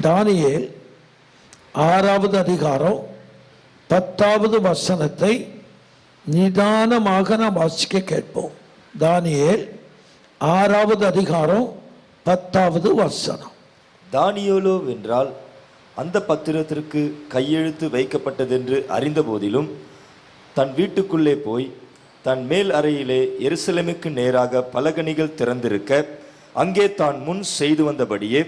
தானியேல் 6வது அதிகாரம் 10வது வசனத்தை நிதானமாக நாம் வாசிக்க கேட்போம். தானியேல் 6வது அதிகாரம் 10வது வசனம். தானியேலோ வென்றால் அந்த பத்திரத்திற்கு கையெழுத்து வைக்கப்பட்டதென்று அறிந்த போதிலும் தன் வீட்டுக்குள்ளே போய் தன் மேல் அறையிலே எருசலேமுக்கு நேராக பலகணிகள் திறந்திருக்க அங்கே தான் முன் செய்து வந்தபடியே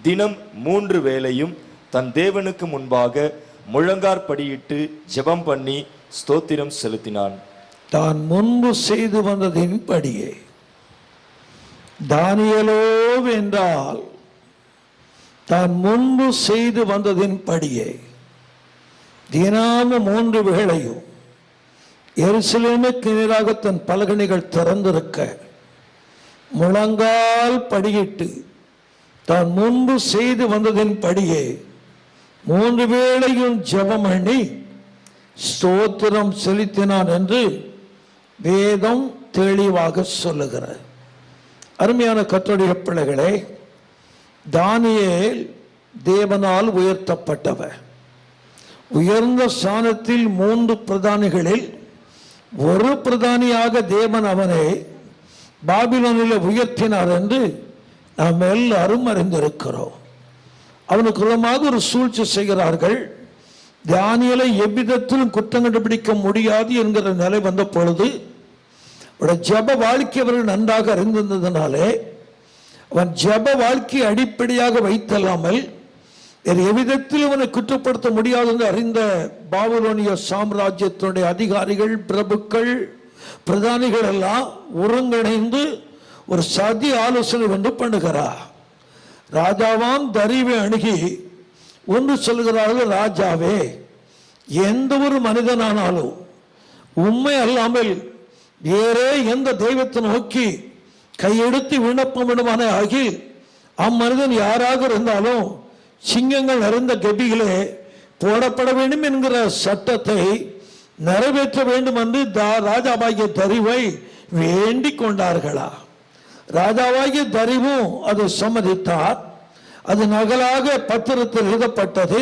தினம் 3 வேளையும் தன் தேவனுக்கு முன்பாக முழங்காற்படியிட்டு ஜெபம் பண்ணி ஸ்தோத்திரம் செலுத்தினான். தான் முன்பு செய்து வந்ததின்படியே. தானியேலோ என்றால் தான் முன்பு செய்து வந்ததின்படியே தினமும் 3 வேளையும் எருசலேமுக்கு நேராக தன் பலகணிகள் திறந்திருக்க முழங்கால் படியிட்டு தான் முன்பு செய்து வந்ததின்படியே 3 வேளையும் ஜெபம் பண்ணி ஸ்தோத்திரம் செலுத்தினான் என்று வேதம் தெளிவாக சொல்லுகிறது. அருமையான கர்த்தருடைய பிள்ளைகளே, தானியேல் தேவனால் உயர்த்தப்பட்டவர். உயர்ந்த ஸ்தானத்தில் 3 பிரதானிகளில் ஒரு பிரதானியாக தேவன் அவனை பாபிலோனில் உயர்த்தினார் என்று நாம் எல்லாரும் அறிந்திருக்கிறோம். அவனுக்கு விதமாக ஒரு சூழ்ச்சி செய்கிறார்கள். தானியேலை எவ்விதத்திலும் குற்றம் கண்டுபிடிக்க முடியாது என்கிற நிலை வந்த பொழுது ஜெப வாழ்க்கை அவர்கள் நன்றாக அறிந்திருந்ததினாலே அவன் ஜெப வாழ்க்கையை அடிப்படையாக வைத்தல்லாமல் வேறு எவ்விதத்தில் அவனை குற்றப்படுத்த முடியாது என்று அறிந்த பாபிலோனிய சாம்ராஜ்யத்தினுடைய அதிகாரிகள், பிரபுக்கள், பிரதானிகள் எல்லாம் ஒருங்கிணைந்து ஒரு சதி ஆலோசனை ஒன்று பண்ணுகிறார். ராஜாவான் தரிவை அணுகி ஒன்று சொல்கிறார்கள், ராஜாவே, எந்த ஒரு மனிதனானாலும் உண்மை அல்லாமல் வேறே எந்த தெய்வத்தை நோக்கி கையெடுத்து விண்ணப்பம் விடுமான ஆகி அம்மனிதன் யாராக இருந்தாலும் சிங்கங்கள் நிறைந்த கெபிகளே போடப்பட வேண்டும் என்கிற சட்டத்தை நிறைவேற்ற வேண்டும் என்று ராஜாவாகிய தரிவை வேண்டிக் கொண்டார்களா. ராஜாவாகிய தரிவும் அதை சம்மதித்தார். அது நகலாக பத்திரத்தில் எழுதப்பட்டது.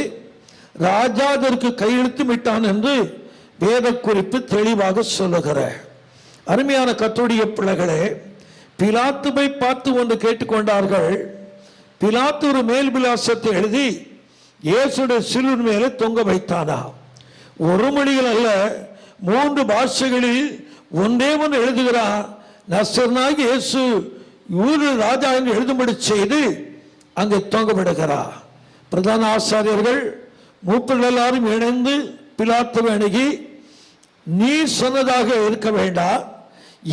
ராஜா அதற்கு கையெழுத்து விட்டான் என்று வேத குறிப்பு தெளிவாக சொல்லுகிற அருமையான கர்த்தருடைய பிள்ளைகளே, பிலாத்துவை பார்த்து ஒன்று கேட்டுக்கொண்டார்கள். பிலாத்து ஒரு மேல் விலாசத்தை எழுதி இயேசுடைய சிலுவின் மேலே தொங்க வைத்தானா. ஒரு மொழிகள் அல்ல, 3 பாஷைகளில் ஒன்றே ஒன்று எழுதுகிறார். நசரேயனாகிய இயேசு யூத ராஜா என்று எழுதும்படி செய்து அங்கே தொங்க விடுகிறார். பிரதான ஆசாரியர்கள் மூப்பர்கள் எல்லாரும் இணைந்து பிலாத்துவை அணுகி, நீ சொன்னதாக இருக்க வேண்டாம்,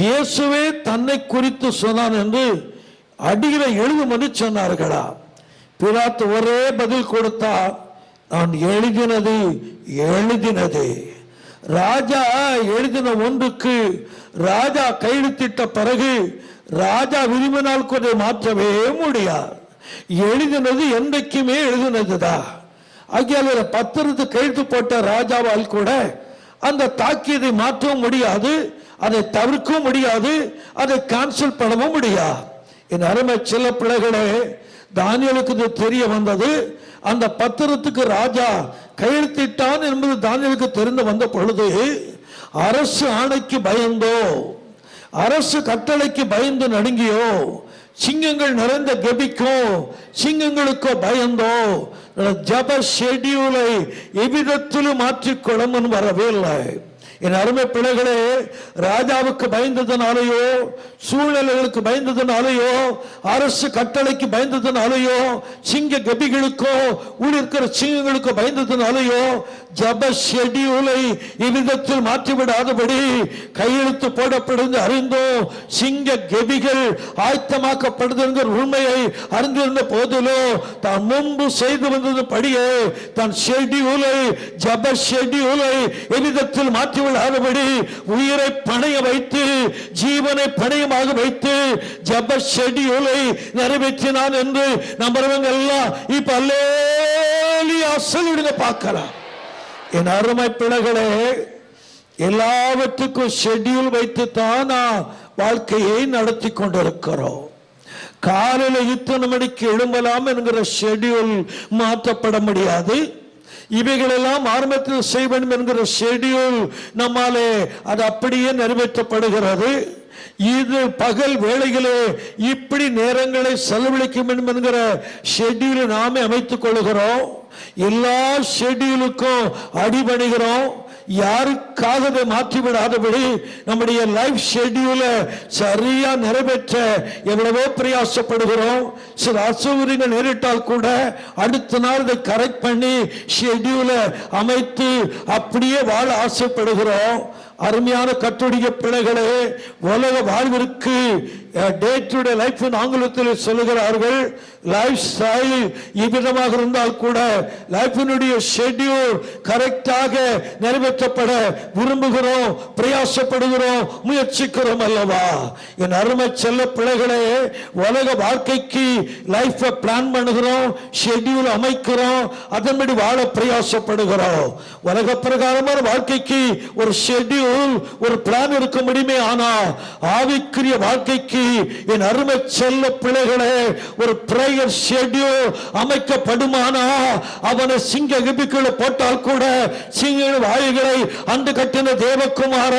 இயேசுவே தன்னை குறித்து சொன்னான் என்று அடிகளை எழுதும்படி சொன்னார்களா. பிலாத்து ஒரே பதில் கொடுத்தார், நான் எழுதினது எழுதினது. ராஜா எழுதின ஒன்றுக்கு ராஜா கையெழுத்திட்ட பிறகு ராஜா விரும்பினால் கூட மாற்றவே முடியாது. எழுதினது என்றைக்குமே எழுதினதுதான். ஆகிய பத்திரத்து கையெழுத்து போட்ட ராஜாவால் கூட அந்த தாக்கியதை மாற்றவும் முடியாது, அதை தவிர்க்கவும் முடியாது, அதை கேன்சல் பண்ணவும் முடியாது. என் அருமை சில பிள்ளைகளே, தானியேலுக்கு இது தெரிய வந்தது. அந்த பத்திரத்துக்கு ராஜா கையெழுத்திட்டான் என்பது தானியேலுக்கு தெரிந்து வந்த பொழுது அரசு ஆணைக்கு பயந்தோ, அரசு கட்டளைக்கு பயந்து நடுங்கியோ, சிங்கங்கள் நிறைந்த கெபிக்கோ சிங்கங்களுக்கோ பயந்தோ ஜப ஷெட்யூலை எவ்விதத்திலும் மாற்றிக்கொள்ள வரவே இல்லை. என் அருமை பிள்ளைகளே, ராஜாவுக்கு பயந்ததுனாலேயோ, சூழ்நிலைகளுக்கு பயந்ததுனாலேயோ, அரசு கட்டளைக்கு பயந்ததுனாலேயோ, சிங்க கபிகளுக்கோ உள்ளிருக்கிற சிங்கங்களுக்கோ பயந்ததுனாலேயோ ஜப ஷெட்யூலை இவ்விதத்தில் மாற்றிவிடாதபடி கையெழுத்து போடப்படுவது அறிந்தோம். சிங்க கபிகள் ஆயத்தமாக்கப்படுதுங்கிற உண்மையை அறிந்திருந்த போதிலோ தான் முன்பு செய்து வந்தது படியே தன் ஷெட்யூலை, ஜப ஷெட்யூலை எவ்விதத்தில் மாற்றி விடாதபடி உயிரை பணைய வைத்து, ஜீவனை பணையமாக வைத்து ஜப ஷெட்யூலை நிறைவேற்றினான் என்று நம்புறவங்க எல்லாம் இப்ப அல்லேலூயா சொல்லிடுங்க பார்க்கலாம். என் அருமை பிள்ளைகளே, எல்லாவற்றுக்கும் ஷெட்யூல் வைத்து தான் வாழ்க்கையை நடத்தி கொண்டிருக்கிறோம். காலையில் இத்தனை மணிக்கு எழும்பலாம் என்கிற ஷெட்யூல் மாற்றப்பட முடியாது. இவைகளெல்லாம் ஆரம்பத்தில் செய்ய வேண்டும் என்கிற ஷெட்யூல் நம்மாலே அது அப்படியே நிறைவேற்றப்படுகிறது. இது பகல் வேளைகளே இப்படி நேரங்களை செலவழிக்க வேண்டும் என்கிற ஷெட்யூலை நாமே அமைத்துக் கொள்கிறோம். எல்லா ஷெட்யூலுக்கும் அடிபணிகிறோம். யாருக்காக அதை மாற்றிவிடாதபடி நம்முடைய லைஃப் ஷெட்யூல சரியா நிறைவேற்ற எவ்வளவோ பிரயாசப்படுகிறோம். சில அசௌகரியங்கள் நேரிட்டால் கூட அடுத்த நாள் இதை கரெக்ட் பண்ணி ஷெட்யூல அமைத்து அப்படியே வாழ ஆசைப்படுகிறோம். அருமையான கத்தோலிக்க பிள்ளைகளே, உலக வாழ்விற்கு டே டு டே லைஃப் ஆங்கிலத்தில் சொல்லுகிறார்கள். லைஃப் ஸ்டைல் இவ்விதமாக இருந்தால் கூட லைஃபினுடைய ஷெட்யூல் கரெக்டாக நிறைவேற்றப்பட விரும்புகிறோம், பிரயாசப்படுகிறோம், முயற்சிக்கிறோம் அல்லவா? என் அருமை செல்ல பிள்ளைகளே, உலக வாழ்க்கைக்கு லைஃப் பிளான் பண்ணுகிறோம், ஷெட்யூல் அமைக்கிறோம், அதன்படி வாழ பிரயாசப்படுகிறோம். உலக பிரகாரமான வாழ்க்கைக்கு ஒரு ஷெட்யூல், ஒரு பிளான் இருக்க முடியுமே. ஆனா ஆவிக்குரிய வாழ்க்கைக்கு என் அருமை செல்ல பிள்ளைகளே ஒரு பிரேயர் ஷெட்யூல் அமைக்கப்படுமானா அவனை சிங்க கிபிக்குள்ள போட்டால் கூட சிங்க வாயுகளை அந்த கட்டின தேவகுமார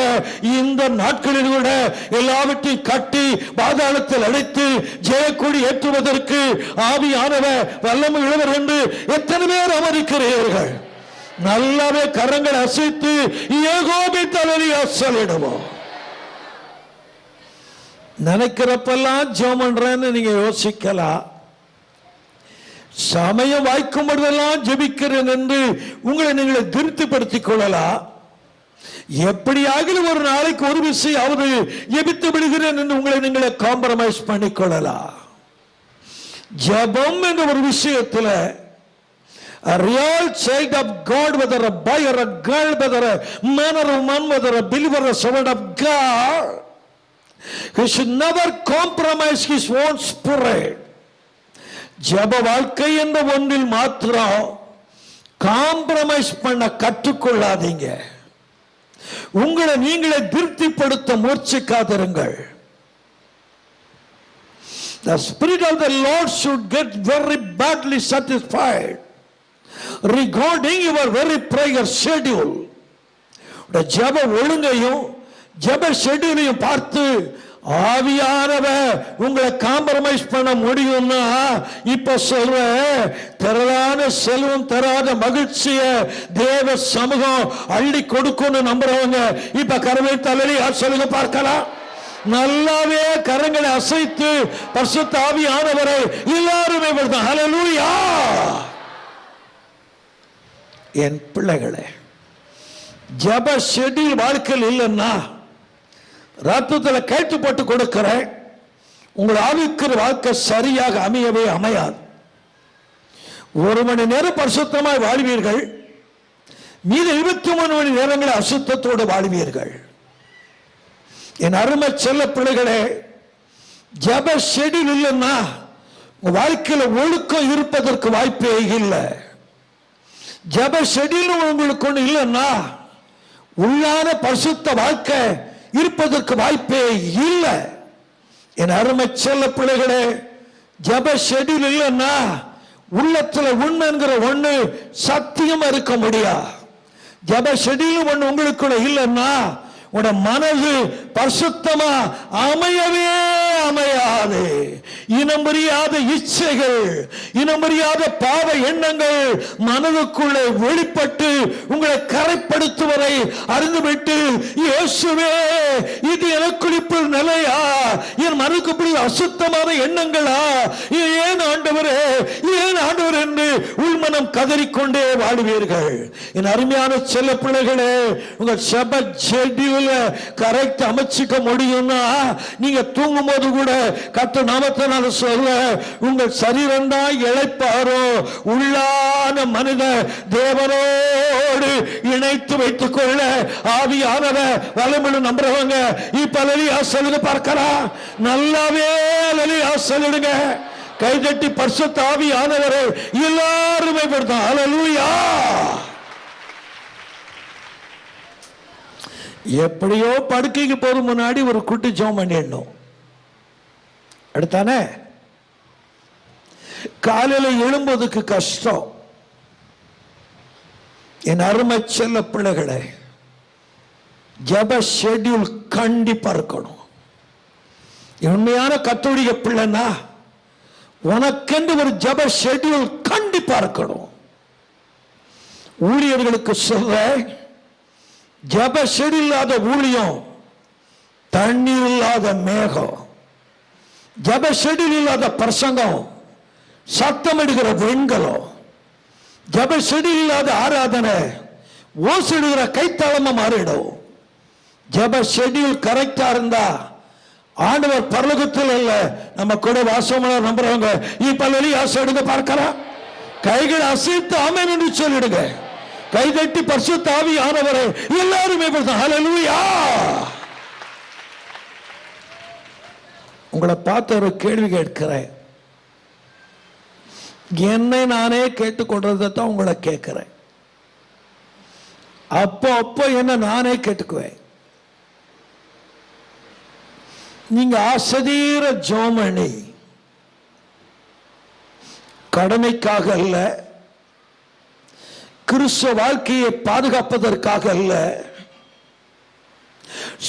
இந்த நாட்களில் கூட எல்லாவற்றையும் கட்டி பாதாளத்தில் அடைத்து ஜெயக்கொடி ஏற்றுவதற்கு ஆவியானவர் வல்லமை உள்ளவர் என்று எத்தனை பேர் அமர்க்கிறீர்கள்? நல்லாவே கரங்களை அசைத்து ஏகோபி தலைவி சொல்லிடுவோம். நினைக்கிறப்பெல்லாம் ஜெபம் பண்றேன்னு நீங்க யோசிக்கலாம். சமயம் வாய்க்கும் பொழுதெல்லாம் ஜெபிக்கிறேன் என்று உங்களை நீங்களே திருப்திப்படுத்திக் கொள்ளலாம். எப்படியாக ஒரு நாளைக்கு ஒரு விஷயம் ஜெபித்து விடுகிறேன் என்று உங்களை நீங்களே காம்ப்ரமைஸ் பண்ணிக்கொள்ளலாம். ஜெபம் என்ற ஒரு விஷயத்தில் a real child of God, whether a boy or a girl, whether a man or a woman, whether a believer or a servant of God, he should never compromise his own spirit. ஜெப வாழ்க்கை என்ற ஒன்றில் மாத்திரம் compromise பண்ண கற்றுக்கொள்ளாதீங்க. உங்களை நீங்களே திருப்திப்படுத்த முயற்சிக்காதிருங்கள். The spirit of the Lord should get very badly satisfied regarding your very prayer schedule. ஜெப ஒழுங்கையும் ஜெப ஷெட்யூலையும் பார்த்து ஆவியானவர் உங்களை காம்ப்ரமைஸ் பண்ண முடியும்னா இப்ப சொல்ற திரளான செல்வம் தராத மகிழ்ச்சிய தேவ சமூகம் அள்ளி கொடுக்கும்னு நம்புறவங்க இப்ப கரவை தலைவி சொல்லுங்க பார்க்கலாம். நல்லாவே கரங்களை அசைத்து பரிசுத்த ஆவியானவரை எல்லாருமே ஹல்லேலூயா. என் பிள்ளைகளே, ஜெப ஷெட்யூல் வாழ்க்கையில் இல்லைன்னா ரத்தத்தில் கைட்டு போட்டு கொடுக்கிறேன், உங்கள் ஆவிக்குரிய வாழ்க்கை சரியாக அமையவே அமையாது. 1 மணி நேரம் பரிசுத்தமாய் வாழ்வீர்கள், மீது 23 மணி நேரங்களை அசுத்தத்தோடு வாழ்வீர்கள். என் அருமை செல்ல பிள்ளைகளே, ஜெப ஷெட்யூல் இல்லைன்னா உங்க வாழ்க்கையில ஒழுக்கம் இருப்பதற்கு வாய்ப்பே இல்லை. ஜெப ஷெட்யூல் உங்களுக்கு ஒண்ணு இல்லைன்னா உள்ளான பரிசுத்த வாழ்க்கை இருப்பதற்கு வாய்ப்பே இல்லை. என் அருமை செல்ல பிள்ளைகளே, ஜெப ஷெட்யூல் இல்லைன்னா உள்ளத்துல உண்மைங்கிற ஒண்ணு சத்தியமா இருக்க முடியாது. ஜெப ஷெட்யூல் ஒண்ணு உங்களுக்குள்ள இல்லைன்னா உட மனது பரிசுத்தமா அமையவே அமையாது. இனம் புரியாத இச்சைகள், இனம் புரியாத பாவ எண்ணங்கள் மனதுக்குள்ளே வெளிப்பட்டு உங்களை கரைப்படுத்துவதை அறிந்துவிட்டு, இயேசுவே இது எனக்குள் நிலையா, என் மனதுக்குள் அசுத்தமான எண்ணங்களா, ஏன் ஆண்டவரே, ஏன் ஆண்டவர் என்று உள்மனம் கதறிக்கொண்டே வாழ்வீர்கள். என் அருமையான செல்ல பிள்ளைகளே, உங்கள் ஜெப ஷெட்யூல் கரெக்ட் அமைச்சுக்க முடியும்னா நீங்க தூங்கும் போது கூட கர்த்தர் நாமத்தினால சொல்ல உங்கள் சரீரம் தான் இளைப்பாரோ, உள்ளான மனித தேவனோடு இணைத்து வைத்துக் கொள்ள ஆவியானவர் வல்லமையுள்ள நம்புறவங்க இப்ப லலியா சொல்லுங்க பார்க்கலாம். நல்லாவே லலியா சொல்லுங்க. கைதட்டி பரிசுத்த ஆவியானவரை எல்லாருமே கொடுத்தான். ஹல்லேலூயா. எப்படியோ படுக்கைக்கு போற முன்னாடி ஒரு குட்டி ஜெபம் பண்ணிடணும். அடுத்தானே காலையில் எழும்புவதற்கு கஷ்டம். என் அருமை செல்ல பிள்ளைகளே, ஜெப ஷெட்யூல் கண்டிப்பா இருக்கணும். உண்மையான கத்தோலிக்க பிள்ளைனா உனக்கென்று ஒரு ஜெப ஷெட்யூல் கண்டிப்பா இருக்கணும். ஊழியர்களுக்கு சொல்ற, ஜெப ஷெட்யூல் இல்லாத ஊழியம் தண்ணீர் இல்லாத மேகம், ஜெப ஷெட்யூல் இல்லாத பிரசங்கம் சத்தமிடுகிற வெண்கலம், ஜெப ஷெட்யூல் இல்லாத ஆராதனை ஓசிடுகிற கைத்தாளமா மாறிடும். ஜெப ஷெட்யூல் கரெக்டா இருந்தா ஆண்டவர் பரலோகத்தில் அல்ல, நம்ம கூட வாசமான நம்புறவங்க இப்ப ஆசைடுங்க பார்க்கலாம். கைகள் அசைத்து ஆமென் என்று சொல்லிடுங்க. கைதட்டி பரிசுத்த ஆவியானவரே எல்லாருமே ஹல்லேலூயா. உங்களை பார்த்து ஒரு கேள்வி கேட்கிறேன். என்னை நானே கேட்டுக்கொண்டதை தான் உங்களை கேட்கிறேன். அப்போ என்ன நானே கேட்டுக்குவேன். நீங்க ஆசதீர ஜோமணி கடமைக்காக அல்ல, கிறிஸ்துவ வாழ்க்கையை பாதுகாப்பதற்காக அல்ல,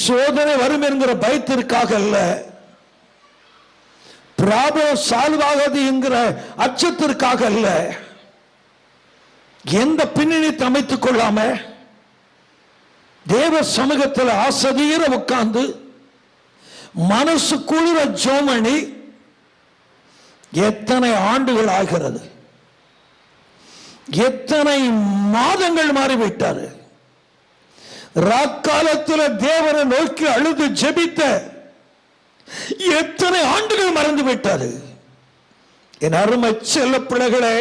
சோதனை வரும் என்கிற பயத்திற்காக அல்ல, பிராபலம் சால்வாகாது என்கிற அச்சத்திற்காக அல்ல, எந்த பின்னணியை அமைத்துக் கொள்ளாம தேவ சமூகத்தில் ஆசதீர உட்கார்ந்து மனசு குளிர ஜோமணி எத்தனை ஆண்டுகள் ஆகிறது, எத்தனை மாதங்கள் மாறிவிட்டாரு. ராக்காலத்தில் தேவனை நோக்கி அழுது ஜெபித்த எத்தனை ஆண்டுகள் மறந்து விட்டாரு. என் அருமை செல்ல பிள்ளைகளே,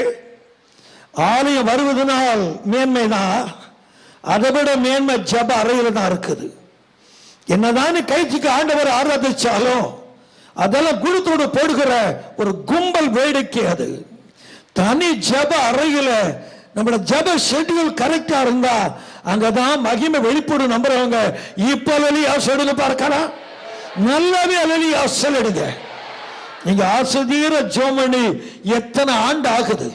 ஆலயம் வருவதனால் மேன்மைதான், அதை விட மேன்மை ஜெப அறையில் தான் இருக்குது. என்னதான் கைத்துக்கு ஆண்டவர் ஆராதிச்சாலும் அதெல்லாம் குழுத்தோடு போடுகிற ஒரு கும்பல் வேடிக்கை. அது தனி ஜெப அறையில நம்மளோட ஜெப ஷெட்யூல் கரெக்டா இருந்தா அங்கதான் மகிமை வெளிப்படும். நம்புறவங்க இப்ப அலலியா சொல்லுங்க பார்க்கலாம். நல்லாவே அலலியா சொல்லிடுங்க. நீங்க ஆசதீர ஜோமணி எத்தனை ஆண்டு ஆகுது,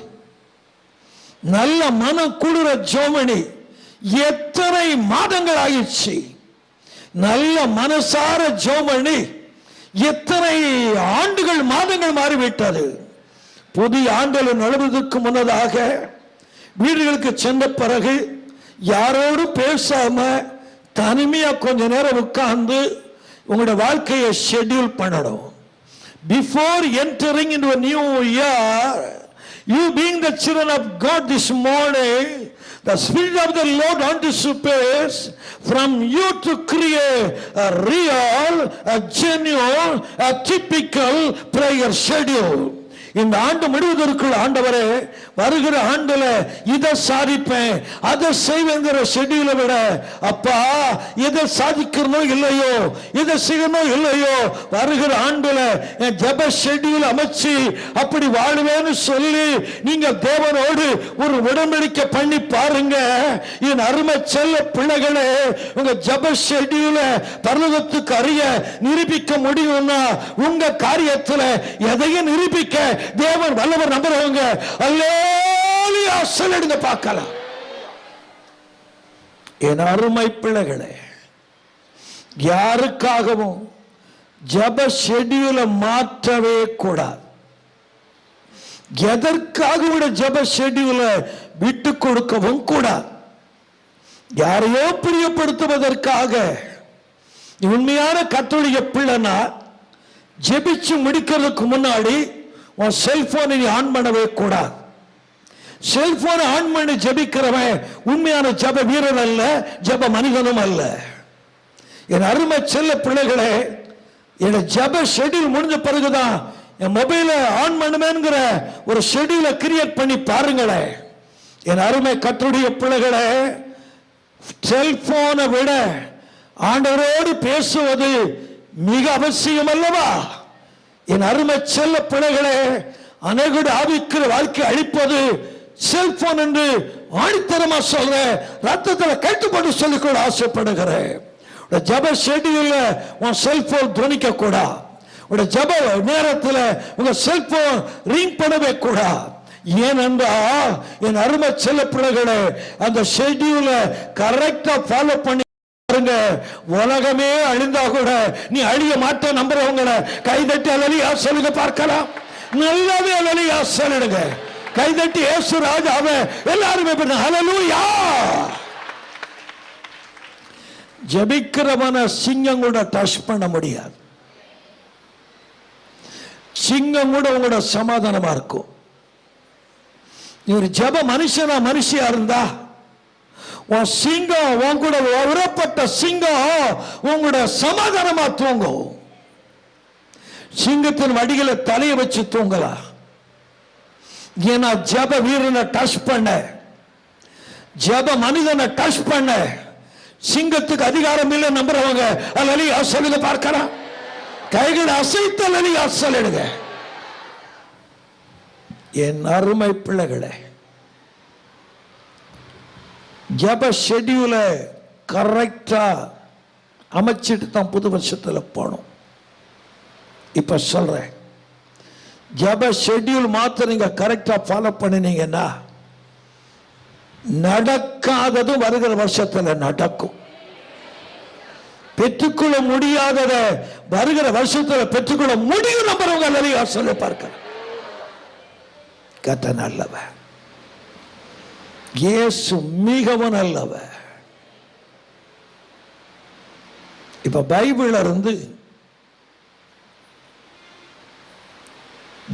நல்ல மனம் குளிர ஜோமணி எத்தனை மாதங்கள் ஆயிடுச்சு, நல்ல மனசார ஜோமணி எத்தனை ஆண்டுகள் மாதங்கள் மாறிவிட்டது. புதிய ஆண்டுகள் நடுவதற்கு முன்னதாக வீடுகளுக்கு சென்ற பிறகு யாரோடு பேசாம தனிமையா கொஞ்ச நேரம் உட்கார்ந்து உங்களுடைய வாழ்க்கையை ஷெட்யூல் பண்ணணும். Before entering into a new year, you being the children of God this morning, the Spirit of the Lord anticipates from you to create a real, a genuine, a typical prayer schedule. இந்த ஆண்டு முடிவதற்குள் ஆண்டவரே வருகிற ஆண்டுல இதை சாதிப்பேன் அதை செய்வேங்கிற ஷெட்யூலை விட, அப்பா இதை சாதிக்கணும் இல்லையோ, இதை செய்யணும் இல்லையோ, வருகிற ஆண்டுல என் ஜெப ஷெட்யூல் அமைச்சு அப்படி வாழுவேன்னு சொல்லி நீங்க தேவனோடு ஒரு உடன்படிக்கை பண்ணி பாருங்க. என் அருமை செல்ல பிள்ளைகளே, உங்க ஜெப ஷெட்யூல பரலோகத்துக்கு அறிய நிரூபிக்க முடியும்னா உங்க காரியத்துல எதையும் நிரூபிக்க தேவன் வல்லவர். நம்புறவங்க அல்லேலூயா சொல்லிடுங்க பார்க்கலாம். என் அருமை பிள்ளைகளே, யாருக்காகவும் ஜெப ஷெட்யூலை மாற்றவே கூடாது. எதற்காக ஜெப ஷெட்யூலை விட்டு கொடுக்கவும் கூடாது. யாரையோ பிரியப்படுத்துவதற்காக உண்மையான கத்தோலிக்க பிள்ளைனா ஜெபிச்சு முடிக்கிறதுக்கு முன்னாடி உன் செல்போனை ஆன் பண்ணவே கூடாது. செல்போனை ஆன் பண்ணி ஜெபிக்கிறவன் உண்மையான ஜெப வீரன் அல்ல, ஜெப மனிதனும் அல்ல. என் அருமை செல்ல பிள்ளைகளே, என் ஜெப ஷெட்யூல் முடிஞ்ச பிறகுதான் என் மொபைல ஆன் பண்ணுமேங்கிற ஒரு ஷெட்யூலை கிரியேட் பண்ணி பாருங்களேன். என் அருமை கர்த்தருடைய பிள்ளைகளே, செல்போனை விட ஆண்டவரோடு பேசுவது மிக அவசியம் அல்லவா? என் அருமை செல்ல பிள்ளைகளே, அநேகருடைய ஆவிக்குரிய வாழ்க்கை அழிப்பது செல்போன் என்று ஆணித்தரமா சொல்ற, ரத்தத்தில் கட்டுப்பட்டு சொல்லிக்கொள்ள ஆசைப்படுகிறேன். ஜெப ஷெட்யூல்ல உன் செல்போன் துவனிக்க கூடாது. உங்களுடைய ஜெப நேரத்தில் உங்க செல்போன் ரிங் பண்ணவே கூடாது. ஏனென்றால் என் அருமை செல்ல பிள்ளைகளே, அந்த ஷெட்யூல கரெக்டா ஃபாலோ பண்ணி பாருங்க, உலகமே அழிந்தா கூட நீ அழிய மாட்ட நம்புறவங்களை கைதட்டி அல்லேலூயா சொல்லுங்க பார்க்கலாம். நல்லாவே அல்லேலூயா சொல்லுங்க. கைதட்டி இயேசு ராஜாவே எல்லாரும் அல்லேலூயா. ஜெபிக்கிறவன சிங்கம் கூட டச் பண்ண முடியாது. சிங்கம் கூட உங்களோட சமாதானமா இருக்கும். நீ ஒரு ஜெப மனுஷியா இருந்தா உன் சிங்கம் உன் கூட உறப்பட்ட சிங்கம் உங்களோட சமாதானமா தூங்கும். சிங்கத்தின் வடிகளை தலையை வச்சு தூங்கலாம். ஏன்னா ஜெப வீரனை டச் பண்ண, ஜெப மனிதனை டச் பண்ண சிங்கத்துக்கு அதிகாரம் இல்லை நம்புறவங்க அல்லேலூயா சொல்லுங்க பார்க்கலாம். கைகளை அசைத்து அல்லேலூயா சொல்லுங்க. என் அருமை பிள்ளைகளே, ஜெப ஷெட்யூல கரெக்டா அமைச்சிட்டு தான் புது வருஷத்துல போனோம். இப்ப சொல்றேன், ஜெப ஷெட்யூல் மாத்திரம் நீங்க கரெக்டா ஃபாலோ பண்ணினீங்கன்னா நடக்காததும் வருகிற வருஷத்துல நடக்கும். பெற்றுக்கொள்ள முடியாதத வருகிற வருஷத்துல பெற்றுக்கொள்ள முடியும் நம்புறவங்க அல்லேலூயா சொல்லி பார்க்கிறேன். கர்த்தர் நல்லவர், இயேசு மிகவும் நல்லவர். இப்ப பைபிள்ல இருந்து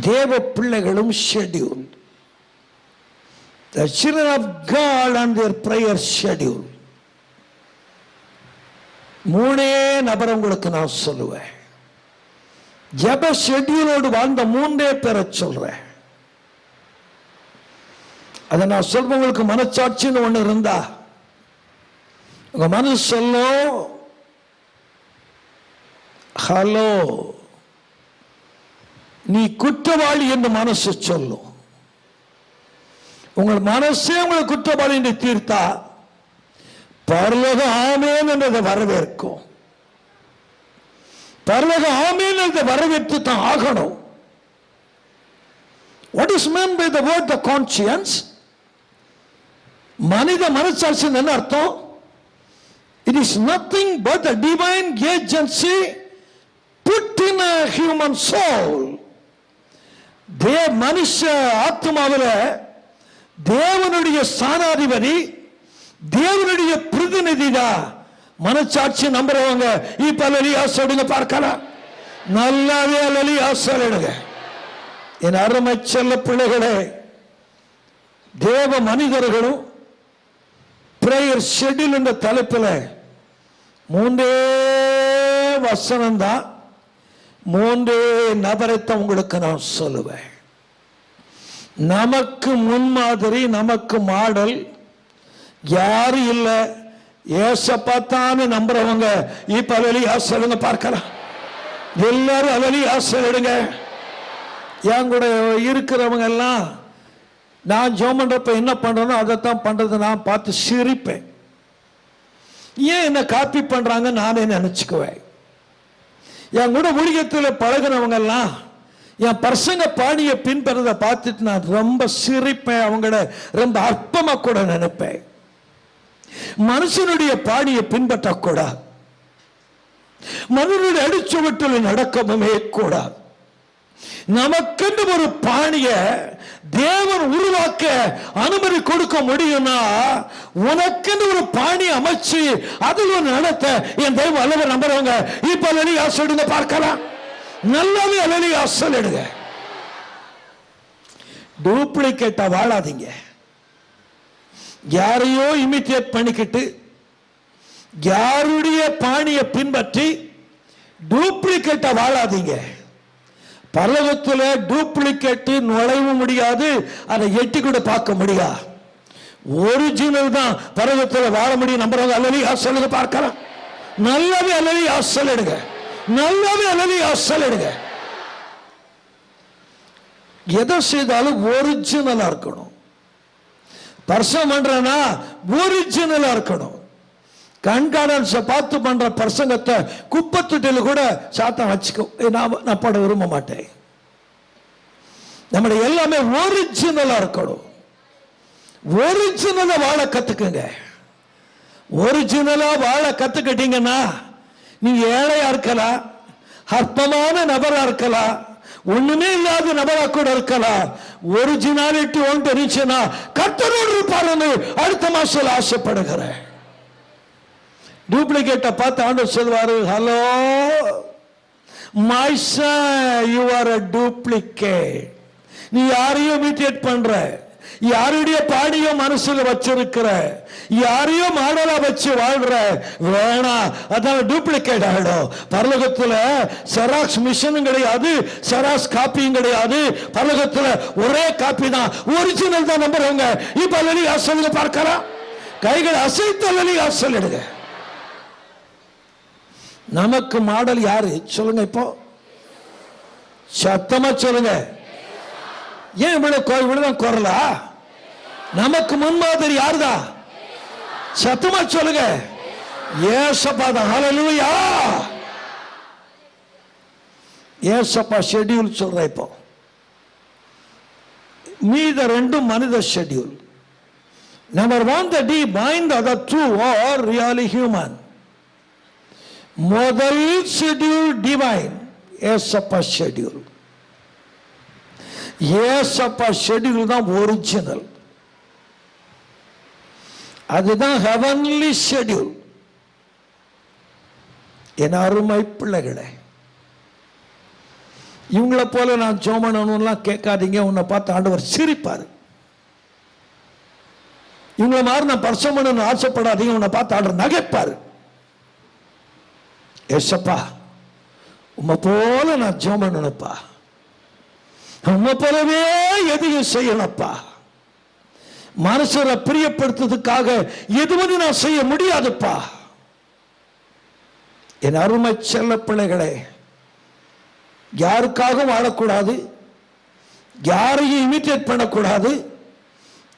தேவ பிள்ளைகளும் schedule, the children of God and their prayer schedule, மூணே நபர் உங்களுக்கு நான் சொல்லுவேன். ஜெப ஷெட்யூலோடு வாழ்ந்த மூன்றே பேரை சொல்றேன். அதை நான் சொல்றவங்களுக்கு மனச்சாட்சின்னு ஒண்ணு இருந்தா உங்க மனசு சொல்லும், ஹலோ நீ குற்றவாளி என்று மனசு சொல்லும். உங்கள் மனசே உங்களை குற்றவாளி என்று தீர்த்தா பரலோகம் ஆமென் என்றதை வரவேற்கும். பரலோகம் ஆமென் என்றதை வரவேற்று தான் ஆகணும். What is meant by the word the conscience? மனித மனசாட்சி என்ன அர்த்தம்? It is nothing but a divine agency put in a human soul. மனுஷ ஆத்மாவில் தேவனுடைய ஸ்தானாதிபதி, தேவனுடைய பிரதிநிதிதா மனச்சாட்சி நம்புறவங்க இப்ப அல்லேலூயா சொல்லுங்க பார்க்கலாம். நல்லாவே அல்லேலூயா சொல்லுங்க. என் அருமை செல்ல பிள்ளைகளே, தேவ மனிதர்களும் பிரேயர் ஷெட்யூல் என்ற தலைப்பில் மூன்றே வசனம் தான், மூன்றே நபரைத்தான் உங்களுக்கு நான் சொல்லுவேன். நமக்கு முன்மாதிரி, நமக்கு மாடல் யாரும் இல்லை. ஏசப்பாத்தான்னு நம்புறவங்க இப்ப அல்லேலூயா சொல்லுங்க பார்க்கலாம். எல்லாரும் அல்லேலூயா சொல்லுங்க. என் கூட இருக்கிறவங்க எல்லாம் நான் ஜெபம் பண்றப்ப என்ன பண்றேனோ அதைத்தான் பண்றது நான் பார்த்து சிரிப்பேன். ஏன் என்ன காப்பி பண்றாங்க நானே நினைச்சுக்குவேன். என் கூட ஊழியத்தில் பழகினவங்க எல்லாம் என் பர்சங்க பாணியை பின்பற்றதை பார்த்துட்டு நான் ரொம்ப சிரிப்பேன். அவங்கள ரொம்ப அற்பமா கூட நினைப்பேன். மனுஷனுடைய பாணியை பின்பற்றக்கூடாது. மனிதனுடைய அடிச்சுவட்டில் நடக்கவே கூடாது. நமக்கென்று ஒரு பாணிய தேவன் உருவாக்க அனுமதி கொடுக்க முடியும்னா உனக்கென்று ஒரு பாணி அமைச்சு அதில் ஒரு நடத்த என் தெய்வம் அல்லவர் நம்புறவங்க இப்ப அல்லேலூயா சொல்லுங்க பார்க்கலாம். நல்லாவே அல்லேலூயா சொல்லுங்க. டூப்ளிகேட்டா வாழாதீங்க. யாரையோ இமிட்டேட் பண்ணிக்கிட்டு யாருடைய பாணியை பின்பற்றி டூப்ளிகேட்டா வாழாதீங்க. பரலோகத்தில் டூப்ளிகேட் நுழைய முடியாது, அதை எட்டி கூட பார்க்க முடியாது. ஒரிஜினல் தான் பரலோகத்தில் வாழ முடியும் நம்புறவங்க அல்லேலூயா சொல்லுங்க பார்க்கலாம். நல்லாவே அல்லேலூயா சொல்லுங்க. நல்லாவே அல்லேலூயா சொல்லுங்க. எதை செய்தாலும் ஒரிஜினலா இருக்கணும். பர்சம் பண்றனா ஒரிஜினலா இருக்கணும். கண்காணன்ஸை பார்த்து பண்ற பிரசங்கத்தை குப்பத்தொட்டில கூட சாத்தான் வச்சுக்கோ, நான் பாட விரும்ப மாட்டேன். நம்முடைய எல்லாமே ஒரிஜினலா இருக்கணும். ஒரிஜினலா வாழ கத்துக்குங்க. ஒரிஜினலா வாழ கத்துக்கிட்டீங்கன்னா நீங்க ஏழையா இருக்கலாம், அற்பமான நபரா இருக்கலாம், ஒண்ணுமே இல்லாத நபரா கூட இருக்கலாம். ஒரிஜினாலிட்டி ஒன்று இருந்துச்சுன்னா கர்த்தரோடு இருப்பாருன்னு அடுத்த மாசம் ஆசைப்படுகிறேன். டூப்ளிகேட்டை பார்த்து ஆண்டவர் சொல்வாரு, hello my son, you are a duplicate. நீ யாரையும் இமிட்டேட் பண்ற, யாருடைய பாடியோ மனசுல வச்சிருக்கிற, யாரையோ மாடலா வச்சு வாழ்ற, வேணாம். அதான் டூப்ளிகேட் ஆயிடும். பரலோகத்துல செராக்ஸ் மிஷினும் கிடையாது, செராக்ஸ் காப்பியும் கிடையாது. பரலோகத்துல ஒரே காப்பி தான், ஒரிஜினல் தான் நம்புறவங்க. இப்ப அல்லி அசலுங்க பார்க்கலாம், கைகள் அசைத்து அல்லி அசலிடுங்க. நமக்கு மாடல் யாரு சொல்லுங்க? இப்போ சத்தமா சொல்லுங்க. ஏன் இவ்வளவுதான் குரலா? நமக்கு முன்மாதிரி யாருதான்? சத்தமா சொல்லுங்க. ஏசப்பா தான். ஹல்லேலூயா. ஏசப்பா ஷெட்யூல் சொல்ற. இப்போ மீத ரெண்டும் மனித schedule. Number 1 the divine, the other 2 are really human. முதல் ஷெட்யூல் டிவைன், ஏசப்பா ஷெட்யூல். ஏசப்பா ஷெட்யூல் தான் ஒரிஜினல். அதுதான் ஹெவன்லி ஷெட்யூல். என் அருமை பிள்ளைகளே, இவங்களை போல நான் ஜோமனலாம் கேட்காதீங்க. உன்னை பார்த்து ஆண்டவர் சிரிப்பாரு. இவங்களை மாதிரி நான் பரிசமனு ஆசைப்படாதீங்க. உன்னை பார்த்து ஆண்டவர் நகைப்பாரு. ஏசப்பா உம்மை போல நான் ஜோமனப்பா, உம்மை போலவே எதையும் செய்யணப்பா. மனுஷரை பிரியப்படுத்துறதுக்காக எதுவும் நான் செய்ய முடியாதுப்பா. என் அருமை செல்ல பிள்ளைகளே, யாருக்காக வாழக்கூடாது, யாரையும் இமிட்டேட் பண்ணக்கூடாது.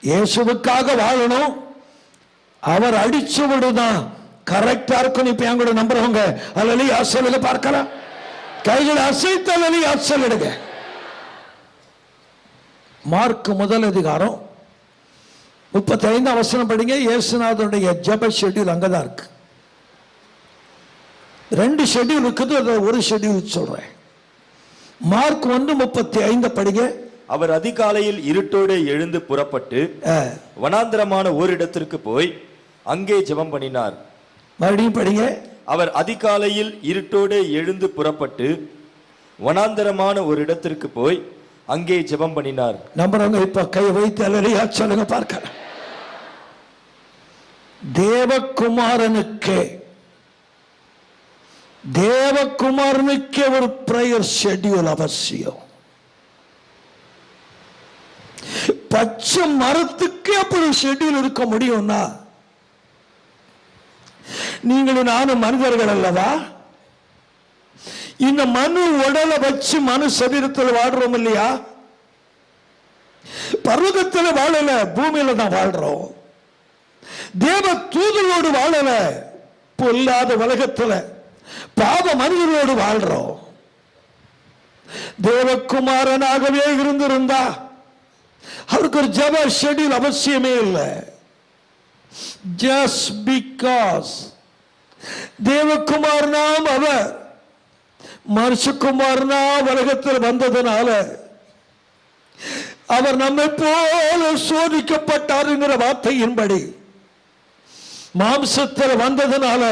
இயேசுவுக்காக வாழணும். அவர் அடிச்சு விடுதான் கரெக்டா இருக்கும். இப்ப என் கூட நம்புறவங்க அல்லி அசலுங்க பார்க்கலாம், கைகளை அசைத்து அல்லி அசலிடுங்க. மார்க் முதல் அதிகாரம் 35 வசனம் படிங்க. இயேசுநாதனுடைய ஜெப ஷெட்யூல் அங்கதான் இருக்கு. 2 ஷெட்யூல் இருக்குது, அது ஒரு ஷெட்யூல் சொல்றேன். மார்க் 1:35 படிங்க. அவர் அதிகாலையில் இருட்டோடு எழுந்து புறப்பட்டு வனாந்தரமான ஓரிடத்திற்கு போய் அங்கே ஜெபம் பண்ணினார். மறுபடியும் படிங்க. அவர் அதிகாலையில் இருட்டோடு எழுந்து புறப்பட்டு வனாந்தரமான ஒரு இடத்திற்கு போய் அங்கே ஜெபம் பண்ணினார். நம்புறவங்க இப்ப கை வைத்து அல்லேலூயா சொல்லுங்க பார்க்கலாம். தேவகுமாரனுக்கே ஒரு பிரேயர் ஷெட்யூல் அவசியம். பச்சை மரத்துக்கே அப்படி ஷெட்யூல் இருக்க முடியும்னா நீங்களும் நானும் மனிதர்கள் அல்லவா? இந்த மனு உடலை வச்சு மனு சரீரத்தில் வாழ்றோம் இல்லையா? பர்வதத்தில் வாழல, பூமியில தான் வாழ்றோம். தேவ தூதரோடு வாழல, பொல்லாத உலகத்தில் பாவ மனிதரோடு வாழ்றோம். தேவகுமாரனாகவே இருந்திருந்தா அவருக்கு ஒரு ஜெப ஷெட்யூல் அவசியமே இல்லை. ஜஸ்ட் பிகாஸ் தேவகுமாரனாம் அவர் மனுஷகுமாரனா உலகத்தில் வந்ததனால அவர் நம்மை போல சோதிக்கப்பட்டாருங்கிற வார்த்தையின்படி மாம்சத்தில் வந்ததனால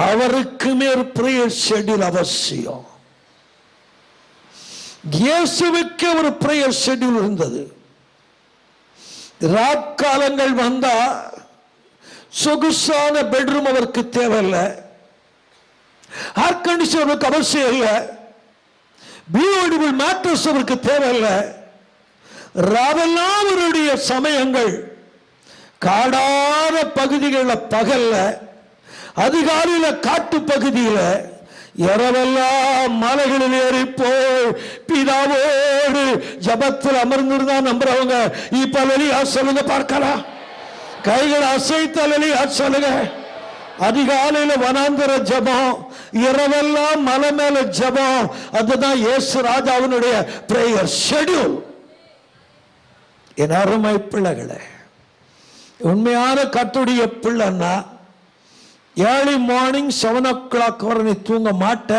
அவருக்கு மேல் பிரேயர் ஷெட்யூல் அவசியம். இயேசுவுக்கு ஒரு பிரேயர் ஷெட்யூல் இருந்தது. ராக்காலங்கள் வந்தா சொகுசான பெட்ரூம் அவருக்கு தேவையில்லை, ஏர் கண்டிஷன் அவருக்கு அவசியம் இல்லை, பியூட்டிஃபுல் மேட்ரஸ் அவருக்கு தேவையில்லை. ராவெல்லாம் அவருடைய சமயங்கள் காடான பகுதிகளில் பகல்ல, அதிகாலையில காட்டு பகுதியில, இரவெல்லாம் மலைகளில் ஏறி போய் பிதாவோடு ஜபத்தில் அமர்ந்திருந்தா நம்புறவங்க இப்ப அல்லேலூயா சொல்லுங்க பார்க்கலாம். கைகள் அசைத்து அல்லேலூயா சொல்லுங்க. அதிகாலையில வனாந்தர ஜெபம், இரவெல்லாம் மலை மேல ஜெபம். அதுதான் இயேசு ராஜாவினுடைய பிரேயர் ஷெட்யூல். என் அருமை பிள்ளைகளே, உண்மையான கர்த்தருடைய பிள்ளைன்னா ஏர்லி மார்னிங் 7 o'clock வரை நீ தூங்க மாட்ட.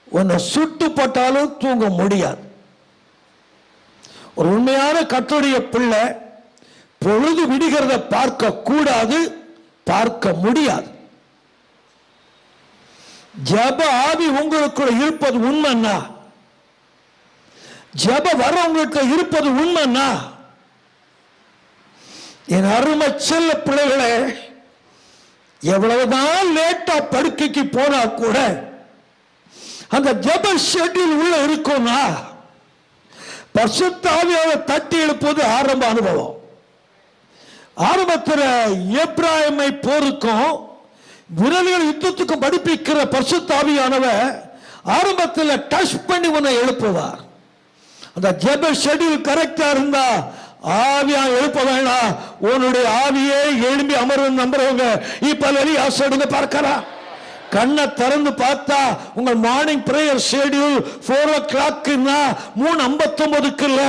உன்னை சுட்டு போட்டாலும் தூங்க முடியாது. ஒரு உண்மையான கர்த்தருடைய பிள்ளை பொழுது விடுகிறத பார்க்க கூடாது, பார்க்க முடியாது. ஜெப ஆவி உங்களுக்குள்ள இருப்பது உண்மைன்னா, ஜெப வர உங்களுக்கு இருப்பது உண்மைன்னா, என் அருமை செல்ல பிள்ளைகளே, எவ்வளவுதான் லேட்டா படுக்கைக்கு போனா கூட அந்த ஜெப ஷெட்யூல் உள்ள இருக்கும்னா பரிசுத்த ஆவியானவர் தட்டி எழுப்புவது ஆரம்ப அனுபவம். ஆரம்பத்தில் எப்ராயிமை போருக்கும் விரல்கள் யுத்தத்துக்கும் படிப்பிக்கிற பரிசுத்த ஆவியானவர் ஆரம்பத்தில் டச் பண்ணி உன்னை எழுப்புவார். அந்த ஜெப ஷெட்யூல் கரெக்டா இருந்தா ஆவியா எழுப்ப வேண்டாம், உன்னுடைய ஆவியே எழும்பி அமர்வு நம்புறவங்க இப்ப ஆசைடுங்க பார்க்கலாம். கண்ணை திறந்து பார்த்தா உங்கள் மார்னிங் பிரேயர் ஷெட்யூல் 4 o'clock 3:59 இல்ல,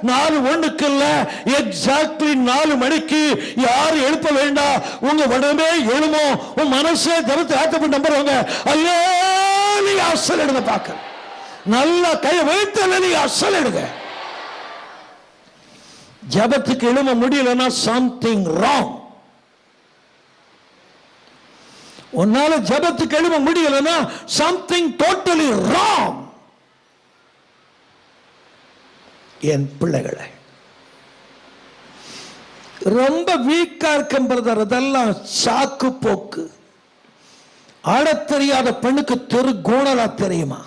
4:01 இல்ல, எக்ஸாக்ட்லி 4 மணிக்கு யாரும் எழுப்ப வேண்டாம். உங்க உடம்பே எழுமோ, உன் மனசே ஜெபத்தை ஆத்தப்பட்டு நம்புறவங்க அல்லேலூயா அசல் எடுங்க. பார்க்க நல்ல கையை வைத்து அல்லேலூயா அசல் எடுங்க. ஜெபத்துக்கு எழும முடியலன்னா சம்திங் ராங். உன்னால ஜெபத்துக்கு எழும முடியலன்னா சம்திங் டோட்டலி ராங். என் பிள்ளைகளை ரொம்ப வீக்கா இருக்கும் பிரதர், அதெல்லாம் சாக்கு போக்கு. ஆடத் தெரியாத பெண்ணுக்கு தெரு கோணலா தெரியுமா?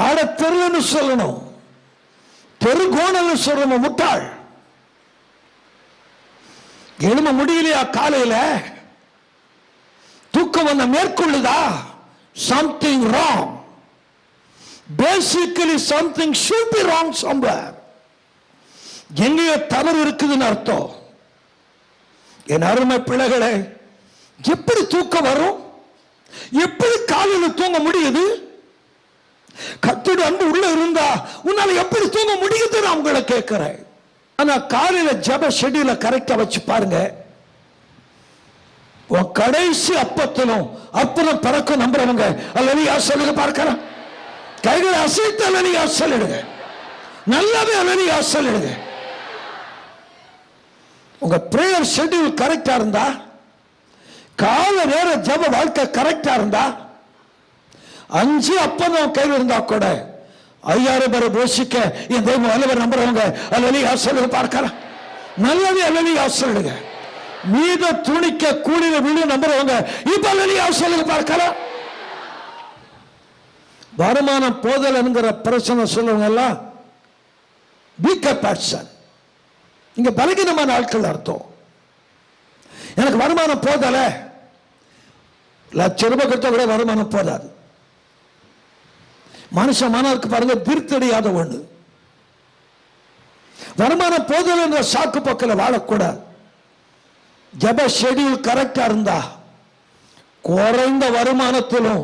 ஆடத் தெருன்னு சொல்லணும், தெரு கோணல் சொல்லணும். முட்டாள். எழும முடியலையா? காலையில தூக்கம் வந்த மேற்கொள்ளுதா? Something wrong. Basically something should be wrong somewhere. எங்கேயோ தவறு இருக்குதுன்னு அர்த்தம். என் அருமை பிள்ளைகளே, எப்படி தூக்கம் வரும்? எப்படி காலையில் தூங்க முடியுது? கர்த்தருடைய அன்பு உள்ள இருந்தா உன்னால எப்படி தூங்க முடியுது? நான் உங்களை கேட்கிறேன். ஆனா காலையில ஜெப ஷெட்யூல கரெக்டா வச்சு பாருங்க. உன் கடைசி அப்பத்திலும் அப்புறம் பிறக்கும் நம்புறவங்க அல்லேலூயா சொல்லுங்க பார்க்கலாம். கைகளை அசைத்து அல்லேலூயா சொல்லுங்க. நல்லாவே அல்லேலூயா சொல்லுங்க. உங்க பிரேயர் ஷெட்யூல் கரெக்டா இருந்தா, கால நேர ஜெப வாழ்க்கை கரெக்டா இருந்தா, 5 அப்பம் கையில் இருந்தா கூட 5000 பேரை போஷிக்க என் தெய்வம் வல்லவர் நம்புறவங்க அல்லேலூயா சொல்லுங்க பார்க்கலாம். நல்லவே அல்லேலூயா சொல்லுங்க. மீத துணிக்க கூலில விழு நம்புறவங்க இப்ப அல்லேலூயா சொல்லுங்க பார்க்கலாம். வருமானம் போதல் என்கிற பிரச்சனை சொல்லுவங்க எல்லாம் வீக்கர் பர்சன். இங்க பலகீனமான ஆட்கள் அர்த்தம். எனக்கு வருமானம் போதல, லட்சம் ரூபாய் கொடுத்தா கூட வருமானம் போதாது. மனுஷன் மனதுக்கு பாருங்க திருத்தடியாத ஒண்ணு. வருமானம் போதல் என்ற சாக்கு பக்கத்தில் வாழக்கூடாது. ஜெப ஷெட்யூல் கரெக்டா இருந்தா குறைந்த வருமானத்திலும்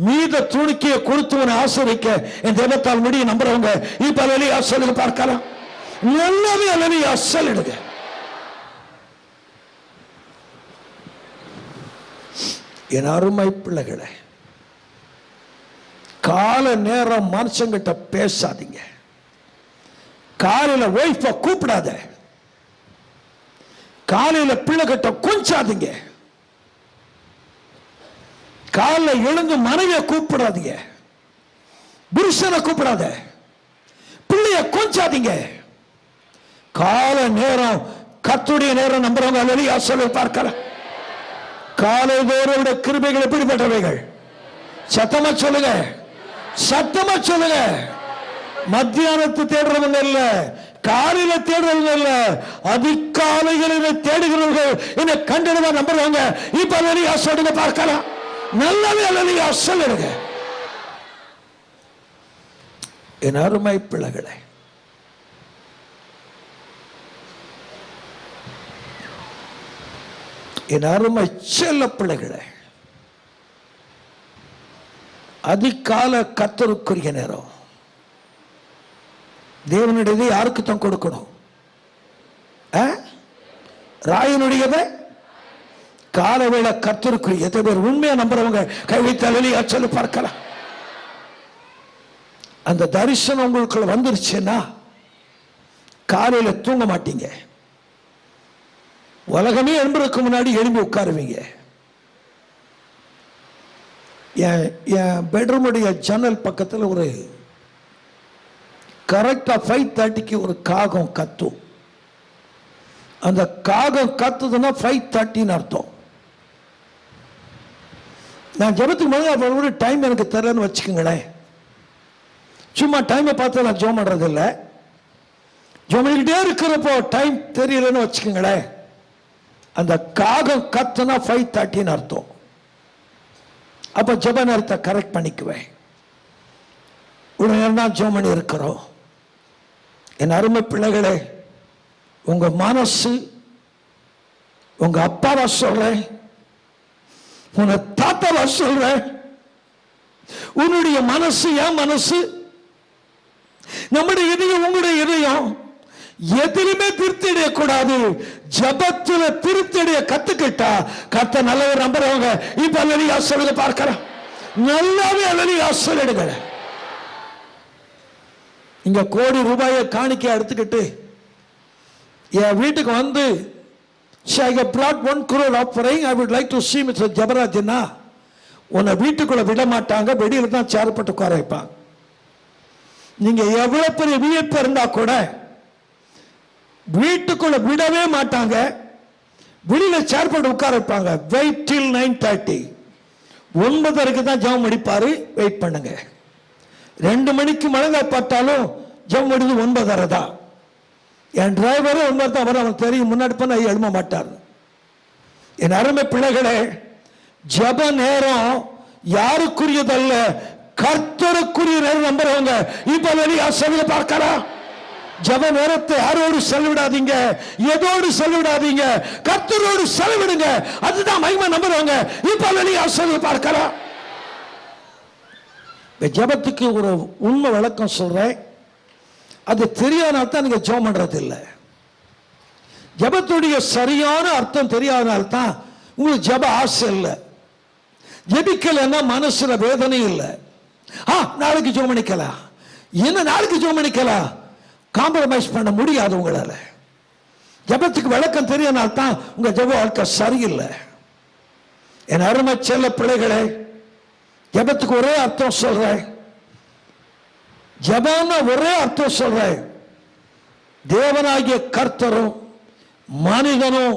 மீத துணிக்கைய கொடுத்தவனை ஆசிரிக்க என் தெய்வத்தால் முடிய நம்புறவங்க இப்ப அல்லேலூயா சொல்லுங்க பார்க்கலாம். நல்லாவே அல்லேலூயா சொல்லுங்க. என் அருமை பிள்ளைகளே, கால நேரம் மனுஷங்கிட்ட பேசாதீங்க. காலையில ஒய்ஃப கூப்பிடாத, காலையில பிள்ளைகிட்ட கொஞ்சாதீங்க, காலைல எழுந்து மனைவியை கூப்பிடாதீங்க, புருஷனை கூப்பிடாத, பிள்ளைய கொஞ்சாதீங்க. கால நேரம் கர்த்தருடைய நேரம் நம்புறவங்க அல்லேலூயா சொல்லுங்க பார்க்கலாம். காலை தோறும் கிருபைகள் எப்படிப்பட்டவைகள்? சத்தமா சொல்லுங்க, சத்தமா சொல்லுங்க. மத்தியானத்து தேடுறவங்க இல்ல, காலையில தேடுறவங்க இல்ல, அதிகாலைகளில் தேடுகிறவர்கள் என்னை கண்டிடுவா நம்புறவங்க இப்ப அல்லேலூயா சொல்லுங்க பார்க்கலாம். நல்லாவே அல்லேலூயா சொல்லுங்க. என் அருமை பிள்ளைகளே, என் அருமை செல்ல பிள்ளைகளே, அதிகால கர்த்தருக்குரிய நேரம். தேவனுடையதை யாருக்கு தான் கொடுக்கணும்? ராயனுடையதை காலவேளை கர்த்தருக்குரிய. எத்தனை பேர் உண்மையா நம்புறவங்க கைவித்தலி சொல்லி பார்க்கலாம். அந்த தரிசனம் உங்களுக்குள்ள வந்துருச்சுன்னா காலையில தூங்க மாட்டீங்க. உலகமே எழும்புறதுக்கு முன்னாடி எழும்பி உட்காருவீங்க. என் பெட்ரூமுடைய ஜன்னல் பக்கத்தில் ஒரு கரெக்டா 5:30க்கு ஒரு காகம் கத்தும். அந்த காகம் கத்துதுன்னா 5:30 அர்த்தம். நான் ஜெபத்துக்கு முதல்ல டைம் எனக்கு தெரியலன்னு வச்சுக்கோங்களேன். சும்மா டைமை பார்த்து நான் ஜெபம் பண்றது இல்லை. ஜெபம் பண்ணிக்கிட்டே இருக்கிறப்போ டைம் தெரியலன்னு வச்சுக்கோங்களேன். அந்த காகம் கத்துனா 5:30 அர்த்தம். அப்ப ஜெப நேரத்தை கரெக்ட் பண்ணிக்குவேன். உடனே தான் ஜெபம் பண்ணி இருக்கிறோம். என் அருமை பிள்ளைகளே, உங்க மனசு உங்க அப்பாவா சொல்றேன், உன்னை தாத்தாவா சொல்றேன், உன்னுடைய மனசு என் மனசு, நம்முடைய இதயம் உங்களுடைய இதயம் எதிலுமே திருப்தி அடையக்கூடாது. ஜபத்துல திருப்தி அடைய கத்துக்கிட்டா கத்த நல்லவர் நம்புறவங்க இப்ப அல்லலியா சொல்லுங்க பார்க்கலாம். நல்லாவே அல்லலியா சொல்லிடுங்க. இங்க கோடி ரூபாயை காணிக்கை எடுத்துக்கிட்டு என் வீட்டுக்கு வந்து I have brought 1 crore offering, I would like to see Mr. ஜபராஜ்னா உன்னை வீட்டுக்குள்ள விட மாட்டாங்க. வெளியில தான் சேரப்பட்டு உட்கார வைப்பாங்க. நீங்க எவ்வளவு பெரிய வியப்பு இருந்தா கூட வீட்டுக்குள்ள விடவே மாட்டாங்க. வெளியில சேர்ப்பட்டு உட்கார வைப்பாங்க. வெயிட் டில் 9:30. 9:30க்கு தான் ஜெபம் முடிப்பாரு. வெயிட் பண்ணுங்க. 2 மணிக்கு மழங்காய் பார்த்தாலும் ஜெபம் முடிஞ்சு 9:30 தான். என் டிரைவரும் 9 தான் வர, அவன் தெரியும் முன்னாடி பண்ண எழும மாட்டார். என் அருமை பிள்ளைகளே, ஜெப நேரம் யாருக்குரியதல்ல, கர்த்தருக்குரிய நேரம் நம்புறவங்க இப்ப வெளியே சொல்ல பார்க்கலாம். ஜெப நேரத்தை யாரோடு செலவிடாதீங்க, எதோடு செலவிடாதீங்க, கர்த்தரோடு செலவிடுங்க. அதுதான் மகிமை நம்புறவங்க இப்ப வெளியே சொல்ல பார்க்கலாம். ஜெபத்துக்கு ஒரு உண்மை விளக்கம் சொல்றேன். அது தெரியாதனால தான் நீங்க ஜெபம் பண்றது இல்லை. ஜெபத்துடைய சரியான அர்த்தம் தெரியாதனால தான் உங்களுக்கு ஜெப ஆசை இல்லை. ஜெபிக்கலன்னா மனசுல வேதனை இல்லை. நாளைக்கு ஜெபம் பண்ணிக்கலாம், என்ன நாளைக்கு ஜெபம் பண்ணிக்கலாம், காம்ப்ரமைஸ் பண்ண முடியாது உங்களால. ஜெபத்துக்கு விளக்கம் தெரியாதனால தான் உங்க ஜெப வாழ்க்கை சரியில்லை. என் அருமை செல்ல பிள்ளைகளே, ஜெபத்துக்கு ஒரே அர்த்தம் சொல்றேன். ஜெபம்னா ஒரே அர்த்தம் சொல்றேன். தேவனாகிய கர்த்தரும் மனிதனும்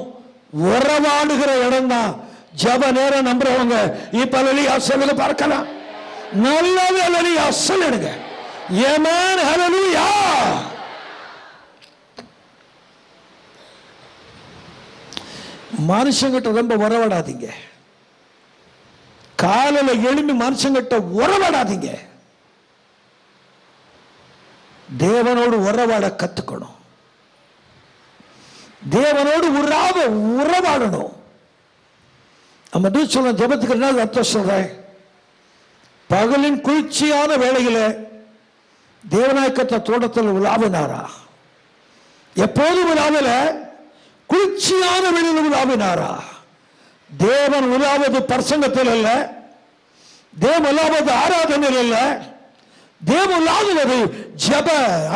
உறவாடுகிற இடம் தான் ஜெப நேரம் நம்புறவங்க இப்ப அல்லேலூயா சொல்லுங்க பார்க்கலாம். நல்லாவே அல்லேலூயா சொல்லுங்க. ஆமென், ஹல்லேலூயா. மனுஷங்கிட்ட ரொம்ப உறவாடாதீங்க. காலையில எழும்பி மனுஷங்கிட்ட உறவாடாதீங்க. தேவனோடு உறவாட கத்துக்கணும். தேவனோடு உறவாடணும். நம்ம சொல்ல ஜெபத்துக்கு என்ன அர்த்தம் சொல்றேன்? பகலின் குளிர்ச்சியான வேளையில தேவநாயக்கத்தை தோட்டத்தில் உலாவினாரா? எப்போதும் உலாவல, குளிர்ச்சியான வேளையில் உலாவினாரா? தேவன் உலாவது பிரசங்கத்தில் அல்ல, தேவன் உலாவது ஆராதனையில் அல்ல, தேவன் உலாவது ஜெப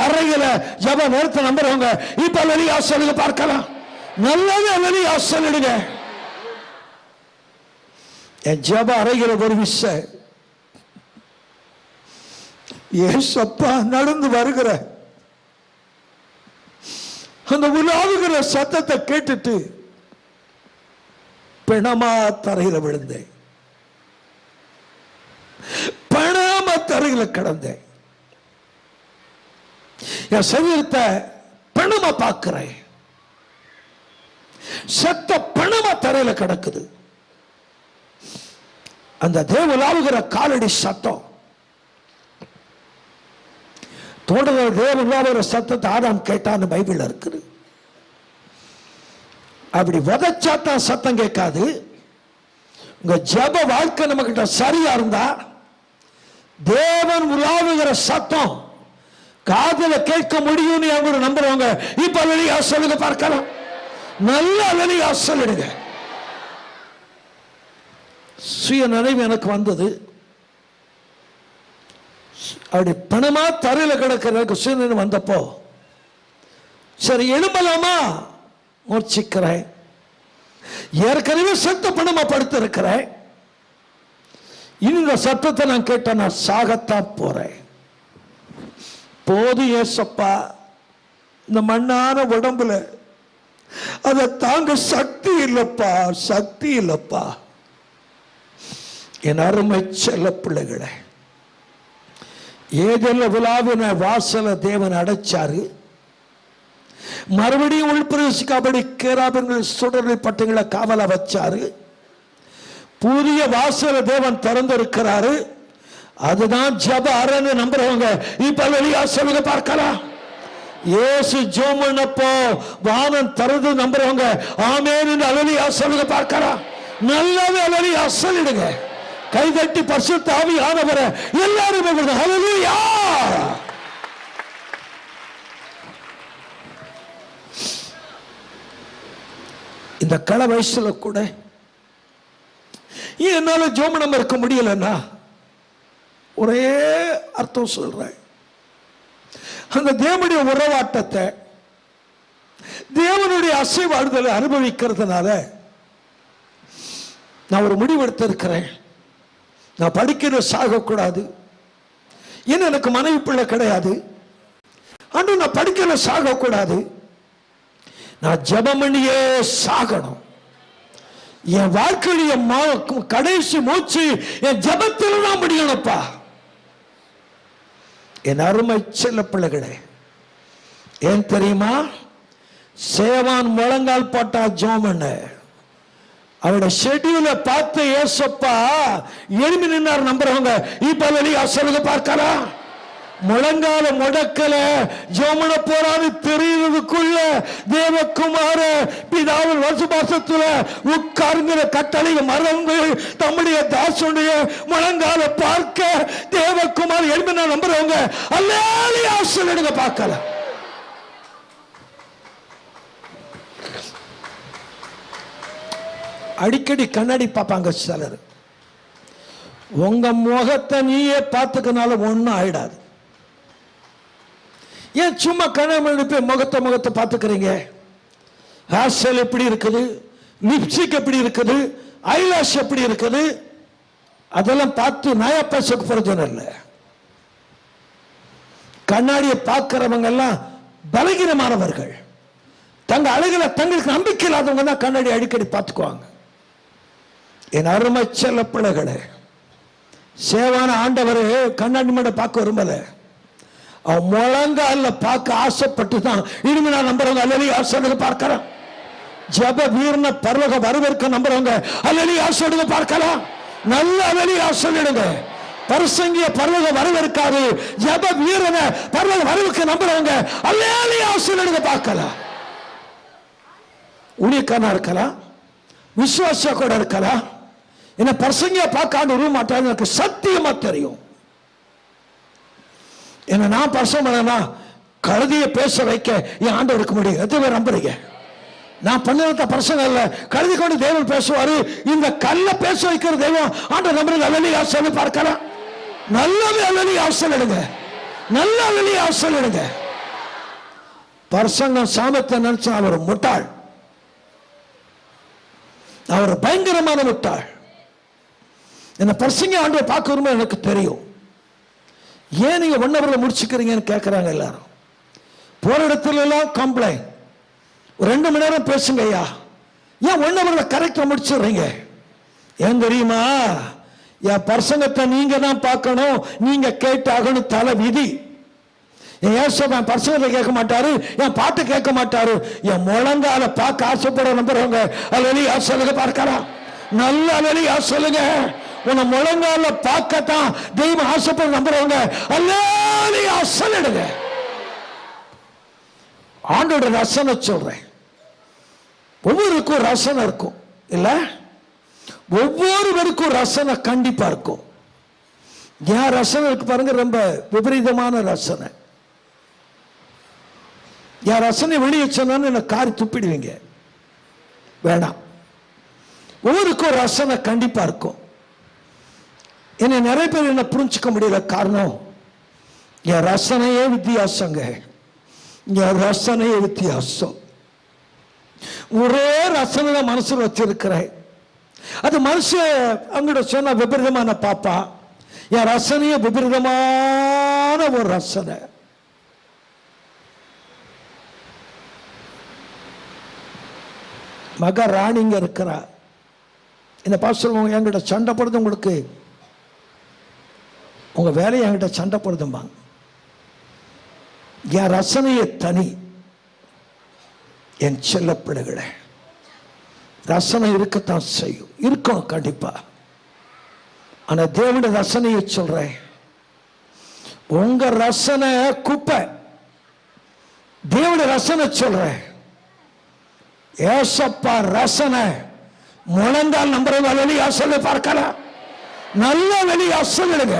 அறையில ஜெப நேரத்தை நம்புறவங்க இப்ப அல்லேலூயா சொல்லுங்க பார்க்கலாம். நல்லவே அல்லேலூயா சொல்லுங்க. என் ஜெப அறையில ஒரு விஷயம், ஏசப்பா நடந்து வருகிற அந்த உலாவுகிற சத்தத்தை கேட்டுட்டு பிணமா தரையில விழுந்தேன். பிணமா தரையில கிடந்தேன். என் சரீரத்தை பிணமா பார்க்கிறேன். சத்த பிணமா தரையில கிடக்குது. அந்த தேவலாவுகிற காலடி சத்தம், தோடுகிற தேவலாவுகிற சத்தத்தை ஆதாம் கேட்டான்னு பைபிள் இருக்குது. அப்படி உதைச்சாத்தான் சத்தம் கேட்காது. உங்க ஜெப வாழ்க்கை நம்ம கிட்ட சரியா இருந்தா தேவன் உலாவுகிற சத்தம் காதுல கேட்க முடியும்னு அவங்க நம்புறவங்க இப்ப வெளியா சொல்லுங்க பார்க்கலாம். நல்ல வெளியா சொல்லிடுங்க. சுய நினைவு எனக்கு வந்தது. அப்படி பணமா தரையில கிடக்கிறதுக்கு சுய நினைவு வந்தப்போ சரி எழும்பலாமா முயற்சிக்கிறேன். ஏற்கனவே சத்த பணமா படுத்து இருக்கிறேன். இந்த சத்தத்தை நான் கேட்ட நான் சாகத்தான் போறேன். போது ஏசப்பா, இந்த மண்ணான உடம்புல அதை தாங்க சக்தி இல்லப்பா, சக்தி இல்லப்பா. என் அருமை செல்ல பிள்ளைகளை, ஏதெல்லாம் விழாவின வாசல தேவன் அடைச்சாரு. மறுபடியும் உள்பிரவேசிக்காபடி கேராபங்கள் சுடரில் பட்டங்களை காவல வச்சாரு. புதிய வாசல தேவன் திறந்திருக்கிறாரு. அதுதான் ஜெப அரண் நம்புறவங்க இப்ப வெளியா சொல்லுங்க பார்க்கலாம். இயேசு ஜெபம் பண்ணப்போ வானம் திறந்து நம்புறவங்க ஆமென் அலலியா சொல்லுங்க பார்க்கலாம். நல்லவே அலலியா சொல்லிடுங்க. கைதட்டி பரிசுத்த ஆவியானவரை எல்லாரும் ஹல்லேலூயா. இந்த கள வயசுல கூட என்னால ஜோமனம் இருக்க முடியலன்னா ஒரே அர்த்தம் சொல்றேன். அந்த தேவனுடைய உறவாட்டத்தை, தேவனுடைய அசைவாடுதலை அனுபவிக்கிறதுனால நான் ஒரு முடிவு எடுத்திருக்கிறேன். நான் படிக்கிற சாகக்கூடாது. ஏன்னா எனக்கு மனைவி பிள்ளை கிடையாது. ஆனா நான் படிக்கிற சாகக்கூடாது. நான் ஜெபம் பண்ணியே சாகணும். என் வாழ்க்கைய கடைசி மூச்சு என் ஜெபத்தில் தான் முடியணும்ப்பா. என் அருமை செல்ல பிள்ளைகளே, ஏன் தெரியுமா? சேவான் முழங்கால் போட்டா ஜெபம் பண்ண அவரோட ஷெட்யூல பார்த்து ஏசப்பா எழுப்பி நின்னார் நம்புறவங்க இப்ப வெளியா சொல்லுங்க பார்க்கலாம். முழங்கால முடக்கல ஜோமன போறாரு தெரியுறதுக்குள்ள தேவகுமார பிதாவின் வசுபாசத்துல உட்கார்ங்கிற கட்டளை மறந்து தம்முடைய தாசுடைய முழங்கால பார்க்க தேவகுமார் எழுப்பினா நம்புறவங்க அல்லேலூயா சொல்லிடுங்க பார்க்கலாம். அடிக்கடி கண்ணாடி பார்ப்பாங்க சிலர். உங்க முகத்தை நீயே பார்த்துக்கனால ஒன்னும் ஆயிடாது. ஏன் சும்மா கண்ணாடி போய் முகத்தை பார்த்துக்கிறீங்க? ஹேர்ஸ்டைல் எப்படி இருக்குது, லிப்ஸ்டிக் எப்படி இருக்குது, ஐலாஷ் எப்படி இருக்குது, அதெல்லாம் பார்த்து நயா பேச பிரயோஜனம் இல்லை. கண்ணாடியை பார்க்கிறவங்க எல்லாம் பலகீனமானவர்கள். தங்க அழகுல தங்களுக்கு நம்பிக்கை இல்லாதவங்க தான் கண்ணாடி அடிக்கடி பார்த்துக்குவாங்க. என் அருமை செல்ல பிள்ளைகளே, சேவான ஆண்டவர் கண்ணாடி மேட பார்க்க விரும்பல. அவன் முழங்கால பார்க்க ஆசைப்பட்டு தான் இனிமே நான் நம்புறவங்க அல்லேலூயா சொல்லுங்க பார்க்கலாம். ஜெப வீரன பரலோக வரவேற்க நம்புறவங்க அல்லேலூயா சொல்லுங்க பார்க்கலாம். நல்ல அல்லேலூயா சொல்லிடுங்க. பரிசங்கிய பரலோக வரவேற்காது, ஜெப வீரன பரலோக வரவேற்க நம்புறவங்க அல்லேலூயா சொல்லிடுங்க பார்க்கலாம். ஊழியக்காரனா இருக்கலாம், விசுவாசியா கூட இருக்கலாம். என்ன பரிசங்கிய பார்க்க ஆண்டு விரும்ப மாட்டாங்க, எனக்கு சத்தியமா தெரியும். என்ன நான் பரிசம் பண்ணா கழுதியை பேச வைக்க என் ஆண்டவருக்கு முடியும். எதுவே நம்புறீங்க? நான் பண்ணுறத பரிசங்க இல்ல, கழுதி கொண்டு தேவன் பேசுவாரு. இந்த கல்ல பேச வைக்கிற தெய்வம் ஆண்டவர் நம்புறது அல்லேலூயா சொல்லி பார்க்கலாம். நல்லவே அல்லேலூயா சொல்லிடுங்க. நல்ல அல்லேலூயா சொல்லிடுங்க. பரிசங்கம் சாமத்தை நினைச்சா அவர் முட்டாள், அவர் பயங்கரமான முட்டாள். என்ன பரிசங்க ஆண்டவர் பார்க்க விரும்ப எனக்கு தெரியும். ஏன் நீங்க 1 hourல முடிச்சுக்கிறீங்கன்னு கேட்கறாங்க எல்லாரும். போற இடத்துல எல்லாம் கம்ப்ளைண்ட். ஒரு 2 மணி நேரம் பேசுங்க ஐயா, ஏன் 1 hourல கரெக்டா முடிச்சிடுறீங்க? ஏன் தெரியுமா? என் பரிசங்கத்தை நீங்க தான் பார்க்கணும், நீங்க கேட்டாகணும், தலை விதி. என் பரிசங்கத்தை கேட்க மாட்டாரு, என் பாட்டு கேட்க மாட்டாரு, என் முழங்கால பார்க்க ஆசைப்பட நம்புறவங்க அல்லேலூயா சொல்லுங்க பார்க்கலாம். நல்ல அல்லேலூயா சொல்லுங்க. உன்னை முழங்கால பார்க்கத்தான் தெய்வம் ஆசைப்பட நம்புறவங்க அல்லேலூயா சொல்லிடுங்க. ஆண்டோட ரசனை சொல்றேன். ஒவ்வொருக்கும் ரசனை இருக்கும் இல்ல, ஒவ்வொருவருக்கும் ரசனை கண்டிப்பா இருக்கும். என் ரசனை இருக்கு பாருங்க, ரொம்ப விபரீதமான ரசனை. என் ரசனை வெளியே சொன்னான்னு என்ன காரி துப்பிடுவீங்க, வேணாம். ஒவ்வொருக்கும் ரசனை கண்டிப்பா இருக்கும். என்ன நிறைய பேர் என்ன புரிஞ்சுக்க முடியல, காரணம் என் ரசனையே வித்தியாசங்க. என் ரசனையே வித்தியாசம். ஒரே ரசனை மனசுல வச்சிருக்கிறேன். அது மனுஷன் அங்கிட்ட சொன்ன விபரீதமான பாப்பா. என் ரசனையே விபரீதமான ஒரு ரசனை. மகாராணிங்க இருக்கிறா. இந்த பாஸ்டர் என்கிட்ட சண்டை போடுது, உங்களுக்கு உங்க வேலையை என்கிட்ட சண்டை போடுதும்மா. என் ரசனையை தனி. என் செல்ல பிள்ளைகளை, ரசனை இருக்கத்தான் செய்யும், இருக்கணும் கண்டிப்பா. ஆனா தேவனுடைய ரசனையை சொல்றேன், உங்க ரசனை குப்பை. தேவனுடைய ரசனை சொல்றேன், ஏசப்பா ரசனை முழங்கால் நம்புறவங்க வெளியே சொல்லி பார்க்கலாம். நல்ல வெளியே சொல்லுங்க.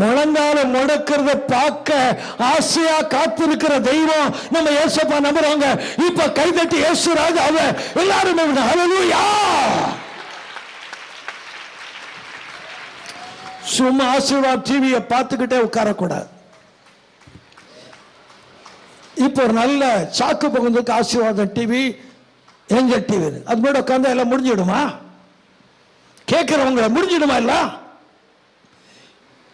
முழங்கால முடக்கிறத பார்க்க ஆசையா காத்திருக்கிற தெய்வம் நம்ம ஏசப்பா நம்புறவங்க. இப்ப கைதட்டி இயேசு ராஜாவை எல்லாரும் ஹல்லேலூயா. சும்மா ஆசீர்வாத் டிவியை பார்த்துக்கிட்டே உட்காரக்கூடாது. இப்போ ஒரு நல்ல சாக்கு பகுந்துக்கு ஆசீர்வாதம் டிவி, ஏஞ்சல் டிவி, அது கூட உட்காந்து எல்லாம் முடிஞ்சிடுமா? கேட்கிறவங்க முடிஞ்சிடுமா? இல்ல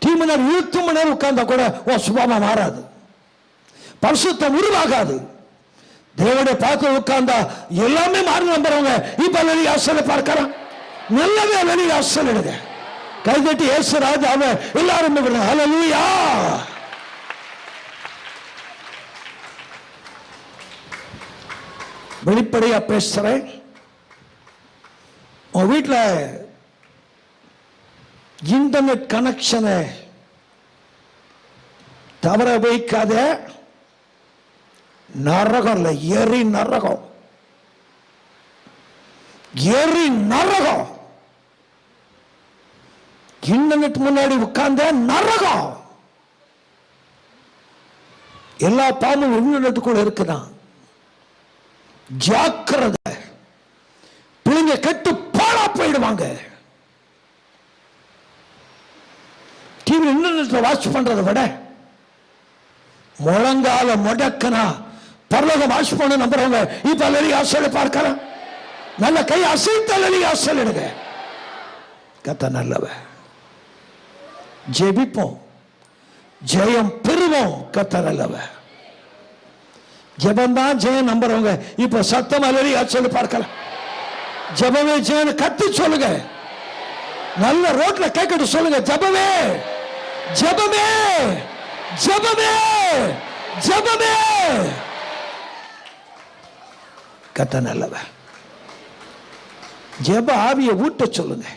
டீ மணி நேரம் 20 மணி நேரம் உட்கார்ந்தா கூட சுபாவமா மாறாது, பரிசுத்தம் உருவாகாது. தேவனுடைய பார்த்து உட்கார்ந்தா எல்லாமே மாறி நம்புறவங்க இப்ப வெளியே ஆசலை பார்க்கலாம். நல்லவே வெளியே ஆசல் எடுங்க. கைதட்டி இயேசு ராஜாவை எல்லாரும் ஹல்லேலூயா. வெளிப்படையா பேசுறேன். உன் வீட்டில் இன்டர்நெட் கனெக்ஷனை தவற வைக்காத. நரகம் இல்லை, எரி நரகம், எரி நரகம். இன்டர்நெட் முன்னாடி உட்கார்ந்த நரகம். எல்லா பாம்பும் இன்டர்நெட்டுக்குள்ள இருக்குதான். ஜாக்கிரதை, பிள்ளைங்க கெட்டு பாழா போயிடுவாங்க. டிவி இன்டர்நெட்ல வாட்ச் பண்றதை விட முழங்கால முடக்கனா பரலோகம் வாட்ச் பண்ண நம்புறவங்க இப்ப அலறி ஆசலை பார்க்கலாம். நல்ல கை அசைத்து அலறி ஆசல் எடுங்க. கத்த நல்லவ. ஜெபிப்போம், ஜெயம் பெறுவோம். கத்த நல்லவ. ஜெபம் தான் ஜெயம் நம்புறவங்க இப்ப சத்தம் அலறி ஆசல் பார்க்கலாம். ஜெபமே ஜெயம் கத்தி சொல்லுங்க. நல்ல ரோட்ல கேட்கட்டு சொல்லுங்க. ஜெபமே ஜெபமே ஜெபமே ஜெபமே. கத்த நல்லவ. ஜெப ஆவியை ஊட்ட சொல்லுங்க.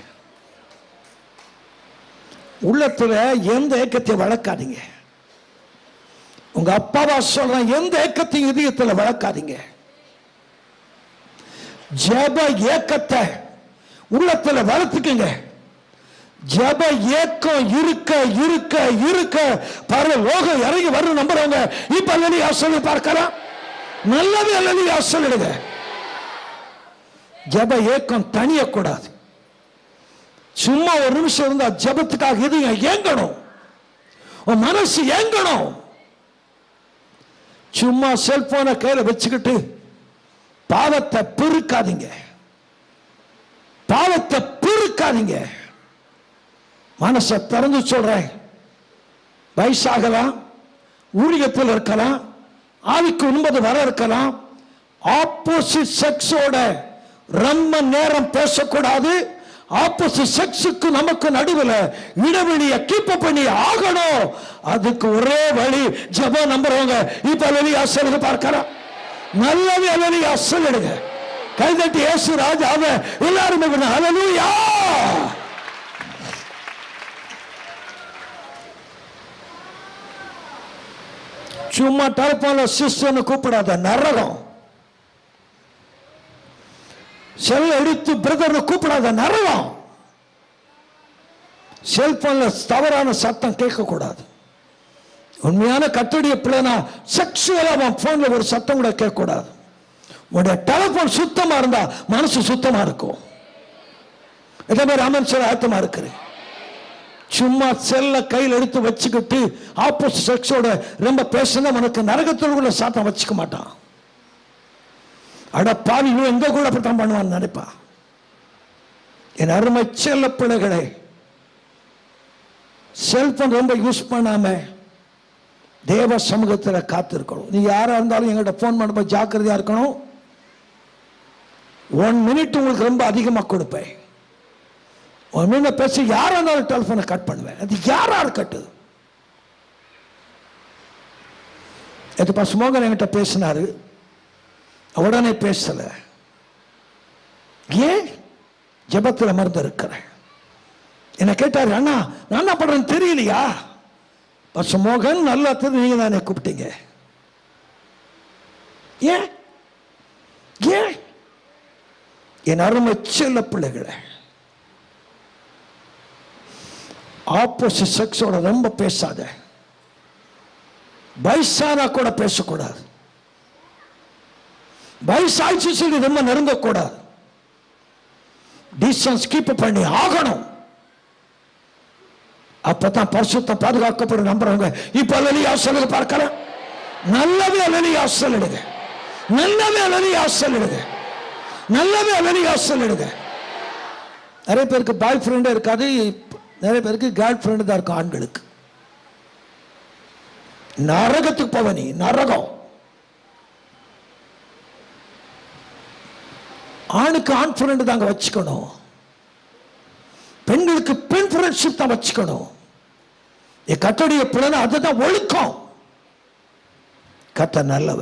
உள்ளத்துல எந்த ஏக்கத்தை வளர்க்காதீங்க. உங்க அப்பாவா சொல்றேன், எந்த ஏக்கத்தையும் இதயத்தில் வளர்க்காதீங்க. ஜெப ஏக்கத்தை உள்ளத்துல வளர்த்துக்குங்க. ஜெப ஏக்கம் இருக்க இருக்க இருக்க பரலோகம் இறங்கி வரும் நம்புறவங்க இப்ப அல்லேலூயா சொல்லி பார்க்கலாம். நல்லது அல்லேலூயா சொல்லிடுங்க. ஜெப ஏக்கம் தனியக்கூடாது. சும்மா ஒரு நிமிஷம் இருந்தா ஜெபத்துக்காக இது ஏங்கணும், உன் மனசு ஏங்கணும். சும்மா செல்போனை கையில வச்சுக்கிட்டு பாவத்தை பெருக்காதீங்க, பாவத்தை பெருக்காதீங்க. மனசை திறந்து சொல்றேன். வயசாகலாம், ஊழியத்தில் இருக்கலாம், ஆவிக்கு உண்பது வர இருக்கலாம். ஆப்போசிட் செக்ஸோட ரொம்ப நேரம் பேசக்கூடாது. ஆப்போசிட் செக்ஸுக்கு நமக்கு நடுவில் இடைவெளியை கீப் பண்ணி ஆகணும். அதுக்கு ஒரே வழி ஜெபம் நம்புறவங்க இப்ப அலறி ஆசலுக்கு பார்க்கலாம். நல்லவே அலறி ஆசலிடுங்க. கைதட்டி இயேசு ராஜாவை எல்லாருமே ஹல்லேலூயா. சும்மா டெலிபோன்ல சிஸ்டர்னு கூப்பிடாத, நரகம். செல் எடுத்து பிரதர் கூப்பிடாத, நரகம். செல்போன்ல தவறான சத்தம் கேட்கக்கூடாது. உண்மையான கர்த்தருடைய பிள்ளைனா செக்ஷுவலா அவன் போன்ல ஒரு சத்தம் கூட கேட்கக்கூடாது. உடைய டெலிபோன் சுத்தமா இருந்தா மனசு சுத்தமா இருக்கும். இதே மாதிரி ராமன் சொல்ல ஆயத்தமா இருக்கிறேன். சும்மா செல்ல கையில் எடுத்து வச்சுக்கிட்டு ஆப்போசிட் செக்ஸோட ரொம்ப பேசுனா உனக்கு நரகத்தோட சாத்தம் வச்சுக்க மாட்டான். அட பாவி, எங்க கூட அப்படித்தான் பண்ணுவான்னு நினைப்பா. என் அருமை செல்ல பிள்ளைகளே, செல்போன் ரொம்ப யூஸ் பண்ணாம தேவ சமூகத்தில் காத்திருக்கணும். நீ யாரா இருந்தாலும் எங்கிட்ட போன் பண்ணும்போது ஜாக்கிரதையா இருக்கணும். 1 மினிட் உங்களுக்கு ரொம்ப அதிகமாக கொடுப்பேன். 1 மினிட் பேசி யாரா இருந்தாலும் டெலிஃபோனை கட் பண்ணுவேன். அது யாரா இருக்கட்டும். இது பசுமோகன் என்கிட்ட பேசினாரு, உடனே பேசல. ஏன்? ஜெபத்தில் அமர்ந்து இருக்கிறேன். என்ன கேட்டாரு, அண்ணா நான் என்ன பண்றேன்னு தெரியலையா? பசுமோகன் நல்லா தெரிஞ்சு நீங்க தானே கூப்பிட்டீங்க. ஏன்? ஏன்? என் அருமை செல்ல பிள்ளைகளை, ஆப்போசிட் செக்ஸோட ரொம்ப பேசாத. வயசானா கூட பேசக்கூடாது. வயசாய்ச்சி சொல்லி ரொம்ப நெருங்கக்கூடாது. டிஸ்டன்ஸ் கீப் பண்ணி ஆகணும். அப்பதான் பரிசுத்தம் பாதுகாக்கப்படும் நம்புறவங்க. இப்ப அலலியா சொல்லுங்க பார்க்கலாம். நல்லவே அலலியா சொல்லிடுங்க. நல்லவே அலலியா சொல்லிடுங்க. நல்லவே அலலியா சொல்லிடுங்க. நிறைய பேருக்கு பாய் ஃப்ரெண்டே இருக்காது. நிறைய பேருக்கு கேர்ள் ஃப்ரெண்டு தான் இருக்கும். ஆண்களுக்கு நரகத்துக்கு போவனி நரகம். ஆணுக்கு ஆண் ஃப்ரெண்டு தாங்க வச்சுக்கணும். பெண்களுக்கு பெண் ஃப்ரெண்ட்ஷிப் தான் வச்சுக்கணும். கர்த்தருடைய பிள்ளை அதுதான் ஒழுக்கம். கர்த்தர் நல்லவ.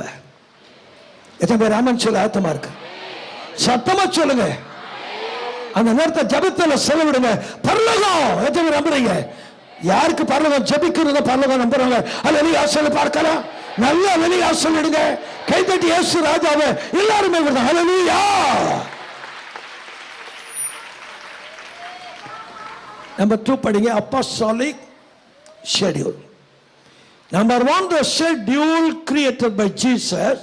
எத்தனை பேர் ராமன் சொல்ல ஆயத்தமா இருக்கு? சத்தமா சொல்லுங்க. அந்த நேரத்தை ஜபத்துல செலவிடுங்க. பரலோகம் எத்தனை பேர் நம்புறீங்க? யாருக்கு பரலோகம் ஜபிக்கிறது பரலோகம் நம்புறாங்க? அல்லேலூயா சொல்லி பார்க்கலாம். நல்ல அல்லேலூயா சொல்லிடுங்க. கைதட்டி இயேசு ராஜாவே எல்லாரும் அல்லேலூயா. Number 2 படிங்க. Apostolic schedule. Number 1, the schedule created by Jesus.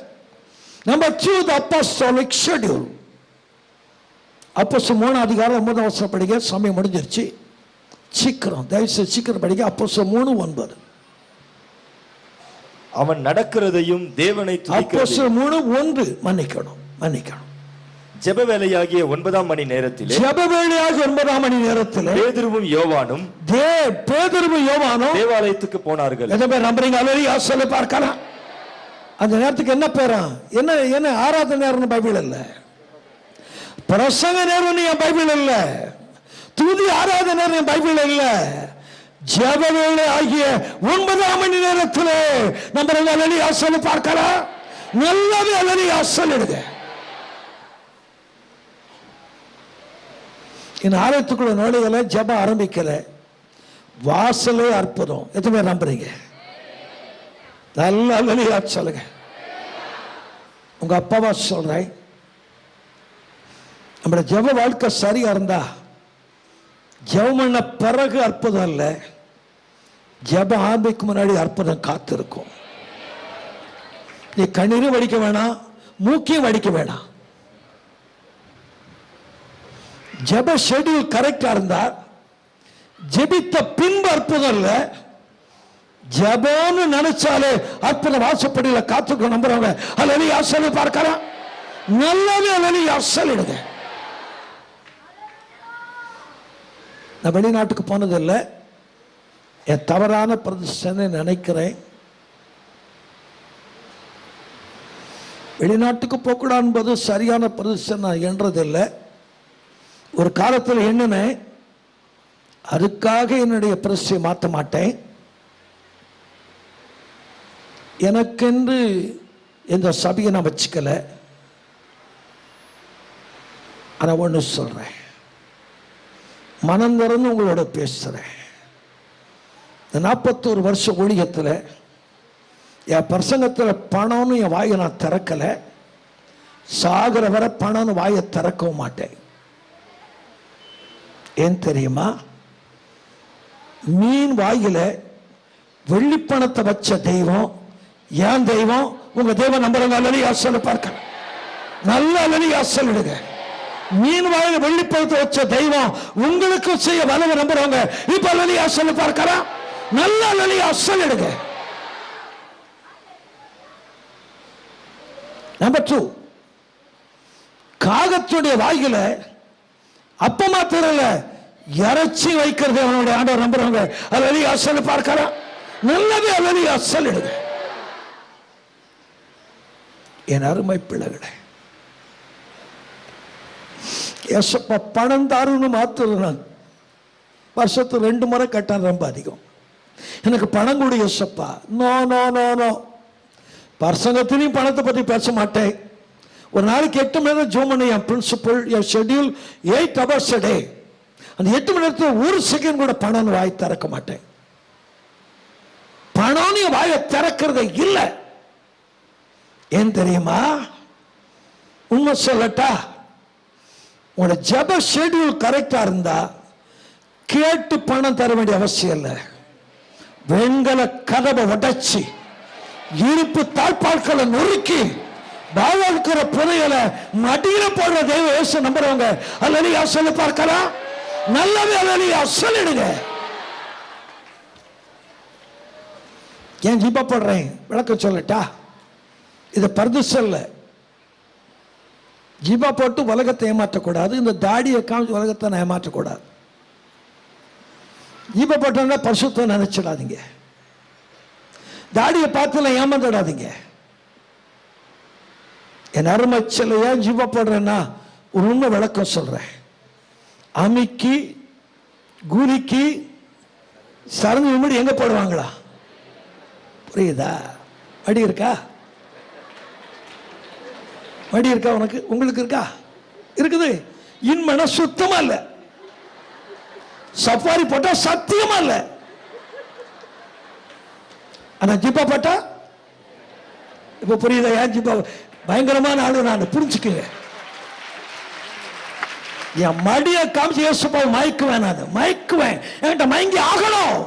Number 2, the apostolic schedule. அப்போஸ்தலர் 3 அதிகாரம் 9 வசனம் படிங்க. சமயம் முடிஞ்சிருச்சு. சீக்கிரம் தயவுசெய்து சீக்கிரம் படிங்க. அப்போஸ்தலர் 3:9. அவன் நடக்கிறதையும் தேவனை அப்போஸ்தலர் 3:1 மன்னிக்கணும். ஜெப வேளையாகிய 9ஆம் மணி நேரத்திலே பேதுருவும் யோவானும் தேவாலயத்துக்கு போனார்கள். நம்புறீங்க? அல்லேலூயா சொல்லி பார்க்கலாம். அந்த நேரத்துக்கு என்ன பேரா? என்ன ஆராதனை நேரம் பைபிள் இல்ல, பிரசங்க நேரம் என் பைபிள் இல்ல, துதி ஆராதனை நேரம் பைபிள் இல்ல. ஜெப வேளை ஆகிய 9ஆம் மணி நேரத்திலே நம்புறீங்க? அல்லேலூயா சொல்லி பார்க்கலாம். நல்லவே அல்லேலூயா சொல்லிடுங்க. இந்த ஆலயத்துக்குள்ள நுழையல, ஜெபம் ஆரம்பிக்கல, வாசலே அற்புதம். எத்தனை பேர் நம்புறீங்க? நல்ல அல்லேலூயா சொல்லுங்க. உங்க அப்பாவா சொல்றேன், நம்மளோட ஜெப வாழ்க்கை சரியா இருந்தா ஜெபம் பண்ண பிறகு அற்புதம் இல்ல, ஜெபம் ஆரம்பிக்கும் முன்னாடி அற்புதம் காத்திருக்கும். நீ கண்ணீரும் வடிக்க வேணாம், மூக்கையும் வடிக்க வேணாம். ஜெப ஷெட்யூல் கரெக்டா இருந்தா ஜெபித்த பின்பு அற்புதம் இல்ல, ஜெபம்னு நினைச்சாலே அற்புதம் வாசப்படியில காத்துக்க நம்புறவங்க அல்லேலூயா சொல்லி பார்க்கலாம். நல்லவே அல்லேலூயா சொல்லிடுங்க. நான் வெளிநாட்டுக்கு போனதில்லை, என் தவறான பிரதிஷ்டனை நினைக்கிறேன். வெளிநாட்டுக்கு போகக்கூடாது என்பது சரியான பிரதிஷ்டனை நான் என்றதில்லை. ஒரு காலத்தில் எண்ணினேன், அதுக்காக என்னுடைய பிரதிஷ்டையை மாற்ற மாட்டேன். எனக்கென்று இந்த சபையை நான் வச்சுக்கல. ஆனால் ஒன்று சொல்றேன், மனம் திறந்து உங்களோட பேசுறேன். இந்த 41 வருஷ ஊழியத்தில் என் பிரசங்கத்தில் பணம்னு என் வாயை நான் திறக்கலை, சாகிற வரை பணம் வாயை திறக்கவும் மாட்டேன். ஏன் தெரியுமா? மீன் வாயில வெள்ளிப்பணத்தை வச்ச தெய்வம் ஏன் தெய்வம்? உங்க தெய்வம் நம்புறவங்க அல்லலியா சொல்ல பார்க்க, நல்ல அல்லலியா சொல்லிடுங்க. மீன் வாயில வெள்ளிப்பணத்தை வச்ச தெய்வம் உங்களுக்கு செய்ய வலவ நம்புறவங்க இப்ப அல்லலியா சொல்ல பார்க்கிறா, நல்ல அல்லலியா சொல்லிடுங்க. நம்பர் 2, காகத்துடைய வாயில அப்ப மாத்திரல இறைச்சி வைக்கிறது அவனுடைய ஆண்டவர் நம்புறவங்க அல்லலியா சொல்ல பார்க்கிறா, நல்லவே அல்லலியா சொல்லிடுங்க. என் அருமை பிள்ளைகளே, ஏசப்பா பணம் தாருன்னு மாத்திரம் வருஷத்துக்கு 2 முறை கட்டான், ரொம்ப அதிகம். எனக்கு பணம் கூட ஏசப்பா. நோ நோ நோ நோ, பிரசங்கத்திலையும் பணத்தை பற்றி பேச மாட்டேன். ஒரு நாளைக்கு 8 மணி நேரம் ஜோம் பண்ண என் பிரின்சிபல், என் ஷெட்யூல் 8 hours a day. அந்த 8 மணி நேரத்தில் 1 செகண்ட் கூட பணம் வாய் திறக்க மாட்டேன். பணம் வாயை திறக்கிறது இல்லை. ஏன் தெரியுமா? உண்மை சொல்லட்டா, உங்களோட ஜப ஷெட்யூல் கரெக்டா இருந்தா கேட்டு பணம் தர வேண்டிய அவசியம் இல்லை. வெண்கல கதவை உடைச்சி இருப்பு தாழ்பாட்களை நொறுக்கி வாழ்க்கிற புதையல மடியில போடுற தெய்வ இயேசு நம்புறவங்க அல்லலியா சொல்லி பார்க்கலாம், நல்லவே அல்லலியா சொல்லிடுங்க. ஏன் ஜிபா போடுறேன் விளக்கம் சொல்லட்டா? இதை பருது சொல்ல, ஜிபா போட்டு உலகத்தை ஏமாற்றக்கூடாது, இந்த தாடியை காமிச்சு உலகத்தை ஏமாற்றக்கூடாது. ஜிபா போட்டோம்னா பரிசுத்தம் நினைச்சிடாதீங்க, தாடியை பார்த்துல ஏமாந்துடாதீங்க. என் அருமைச்சல ஏன் ஜிபா போடுறேன்னா ஒரு உண்மை விளக்கம் சொல்றேன். அமிக்கி கூலிக்கு சரஞ்சு விமடி எங்க போடுவாங்களா? புரியுதா? மடி இருக்கா? மடி இருக்கா? உனக்கு உங்களுக்கு இருக்கா? இருக்குது. இன்மன சுத்தமா இல்ல, சஃபாரி போட்டா சத்தியமா இல்ல. ஆனா ஜிப்பா போட்டா இப்ப புரியுதா? ஏன் ஜிப்பா பயங்கரமான ஆளு நான் புரிஞ்சுக்குங்க. என் மடிய காமிச்சு இயேசுப்பா மயக்குவேன், நான் மயக்குவேன், என்கிட்ட மயங்கி ஆகணும்.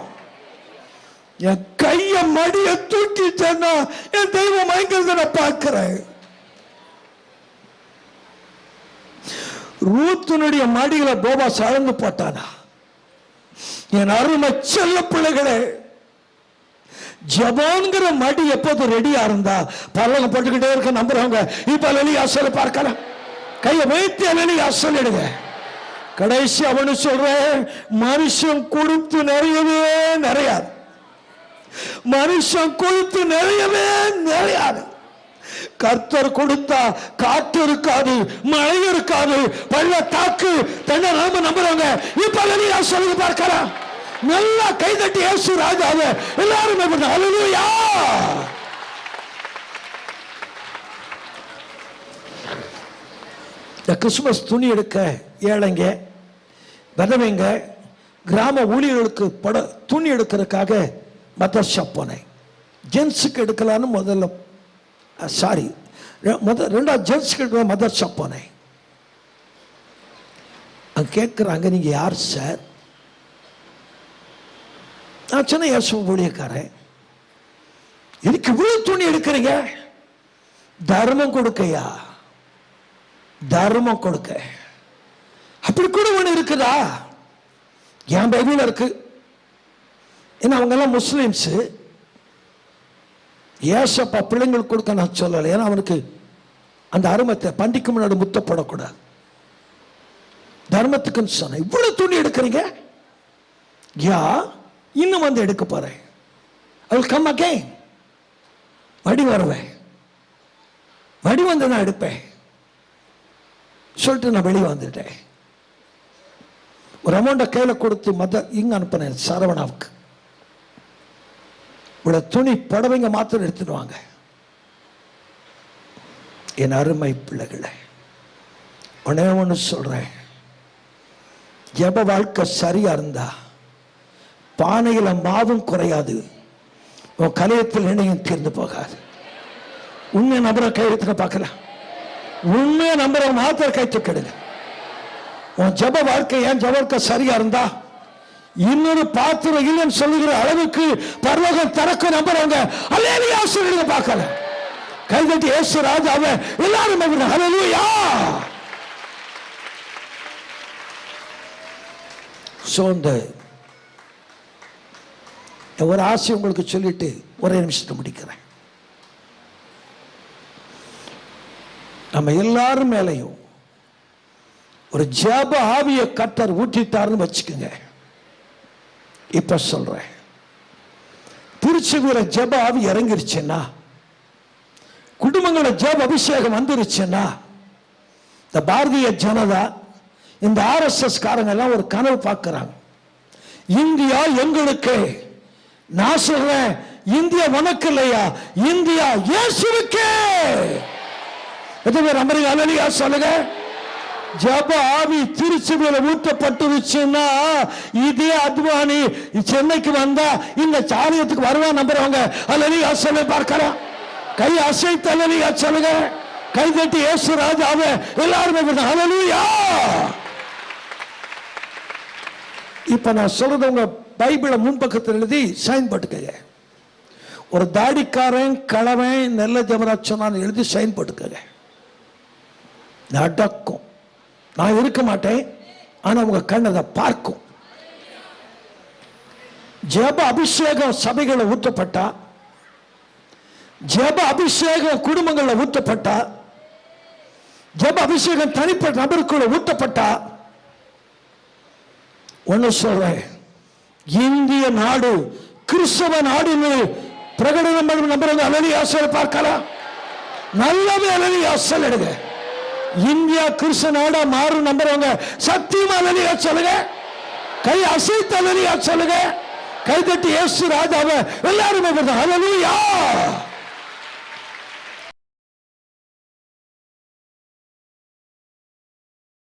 என் கைய மடிய தூக்கிச்சேன்னா என் தெய்வம் மயங்கிறத நான் பார்க்கிறேன். ரூத்தினுடைய மடிகளை போபா சாழ்ந்து போட்டானா? என் அருமை செல்ல பிள்ளைகளே, ஜபான்கிற மடி எப்போது ரெடியா இருந்தா பரலோகம் போட்டுக்கிட்டே இருக்க நம்புறவங்க இப்ப அல்லலியா சொல்ல பார்க்கலாம், கையை வைத்து அல்லலியா சொல்லிடுங்க. கடைசி அவனு சொல்றேன், மனுஷன் கொடுத்து நிறையவே நிறையாது, மனுஷன் கொடுத்து நிறையவே நிறையாது. கர்த்தர் கொடுத்தா காற்று இருக்காது, மழை இருக்காது, பள்ளத்தாக்கு தன்னை நாம நம்புறவங்க இப்ப அல்லலியா சொல்லுங்க பார்க்கலாம். நல்லா கைதட்டி இயேசு ராஜாவே எல்லாரும் ஹல்லேலூயா. இந்த கிறிஸ்துமஸ் துணி எடுக்க ஏழைங்க, விதவைங்க, கிராம ஊழியர்களுக்கு துணி எடுக்கிறதுக்காக மதர் ஷாப் போனேன். ஜென்ஸுக்கு எடுக்கலான்னு முதல்ல ரெண்டாவது ஜென்ஸுக்கு எடுக்க மதர் ஷாப் போனேன். அங்க கேட்குறாங்க, நீங்க யார் சார்? நான் சொன்ன இயேசு ஊழியக்காரன். இதுக்கு இவ்வளவு துணி எடுக்கிறீங்க? தர்மம் கொடுக்கையா, தர்மம் கொடுக்க. அப்படி கூட ஒண்ணு இருக்குதா? என் பைபிள்ல இருக்கு. ஏன்னா அவங்க எல்லாம் முஸ்லிம்ஸ். ஏசப்பா பிள்ளைங்களுக்கு கொடுக்க நான் சொல்லலை, ஏன்னா அவனுக்கு அந்த அருமத்தை பண்டிக்கு முன்னாடி முத்தப்படக்கூடாது, தர்மத்துக்குன்னு சொன்ன. இவ்வளவு துணி எடுக்கிறீங்க? யா, இன்னும் வந்து எடுக்க போறேன். I will come again. மடி வருவேன், மடி வந்து நான் எடுப்பேன் சொல்லிட்டு நான் வெளியே வந்துட்டேன். ஒரு அமௌண்ட கையில கொடுத்து இங்க அனுப்பினேன் சரவணாவுக்கு. இவ்வளவு துணி புடவைங்க மாத்திரம் எடுத்துட்டு வாங்க. என் அருமை பிள்ளைகளை, ஒன்னே ஒன்று சொல்றேன், ஜெப வாழ்க்கை சரியா இருந்தா பானையில மாவும் குறையாது, உன் கலையத்தில் எண்ணெயும் தீர்ந்து போகாது. உண்மை நபரை கையெழுத்துல பார்க்கலாம். உண்மையை நம்புறவங்க மாத்திரம் கை தூக்கிடுங்க. உன் ஜப வாழ்க்கை, என் ஜப வாழ்க்கை சரியா இருந்தா இன்னொரு பாத்திரம் இல்லைன்னு சொல்லுகிற அளவுக்கு பரலோகம் திறக்க நம்புறவங்க அல்லேலூயா சொல்லுங்க பார்க்கல. கைதட்டி இயேசு ராஜாவை எல்லாரும் அல்லேலூயா. சோந்த ஒரு ஆசை உங்களுக்கு சொல்லிட்டு ஒரே நிமிஷத்தை முடிக்கிறேன். நம்ம எல்லாரும் மேலையும் ஒரு ஜெப ஆவிய கர்த்தர் ஊற்றிட்டாருன்னு வச்சுக்கோங்க. இப்ப சொல்றேன், திருச்சிகுற ஜெப ஆவி இறங்கிருச்சுன்னா, குடும்பங்கள ஜெப அபிஷேகம் வந்துருச்சுன்னா, இந்த பாரதிய ஜனதா, இந்த RSS காரங்க எல்லாம் ஒரு கனவு பார்க்கிறாங்க. இந்தியா எங்களுக்கு. நான் சொல்றேன், இந்தியா உனக்கு இல்லையா, இந்தியா இயேசுவுக்கே. எத்தனை பேர் அமெரிக்கா அல்லேலூயா சொல்லுங்க. ஜப ஆவி திருச்சி மேல ஊற்றப்பட்டுருச்சுன்னா, இதே அத்வானி சென்னைக்கு வந்தா இந்த சாரியத்துக்கு வருவான் நம்புறவங்க அல்லேலூயா சொல்ல பார்க்கலாம். கை அசைத்து அல்லேலூயா சொல்லுங்க. கை தட்டி இயேசு ராஜாவே எல்லாருமே அல்லேலூயா. இப்ப நான் சொல்றது உங்க பைபிளை முன்பக்கத்தில் எழுதி சைன் போட்டுக்கங்க. ஒரு தாடிக்காரன் கலவன் நல்ல ஜபராட்சனான்னு எழுதி சைன் போட்டுக்கங்க. நடக்கும். நான் இருக்க மாட்டேன், ஆனா உங்க கண் அதை பார்க்கும். ஜெப அபிஷேகம் சபைகளை ஊற்றப்பட்டா, ஜெப அபிஷேகம் குடும்பங்களில் ஊற்றப்பட்டா, ஜெப அபிஷேகம் தனிப்பட்ட நபருக்குள்ள ஊற்றப்பட்டா, ஒன்னு சொல்றேன், இந்திய நாடு கிறிஸ்தவ நாடு பிரகடனம் நம்புறவங்க அல்லேலூயா சொல்ல பார்க்கலாம். நல்லவே அல்லேலூயா சொல்லுங்க. இந்தியா கிறிஸ்தவ நாடா மாறும் நம்புறவங்க சத்தியமா அல்லேலூயா சொல்லுங்க. கை அசைத்து அல்லேலூயா சொல்லுங்க. கை தட்டி இயேசு ராஜாவை எல்லாருமே அல்லேலூயா.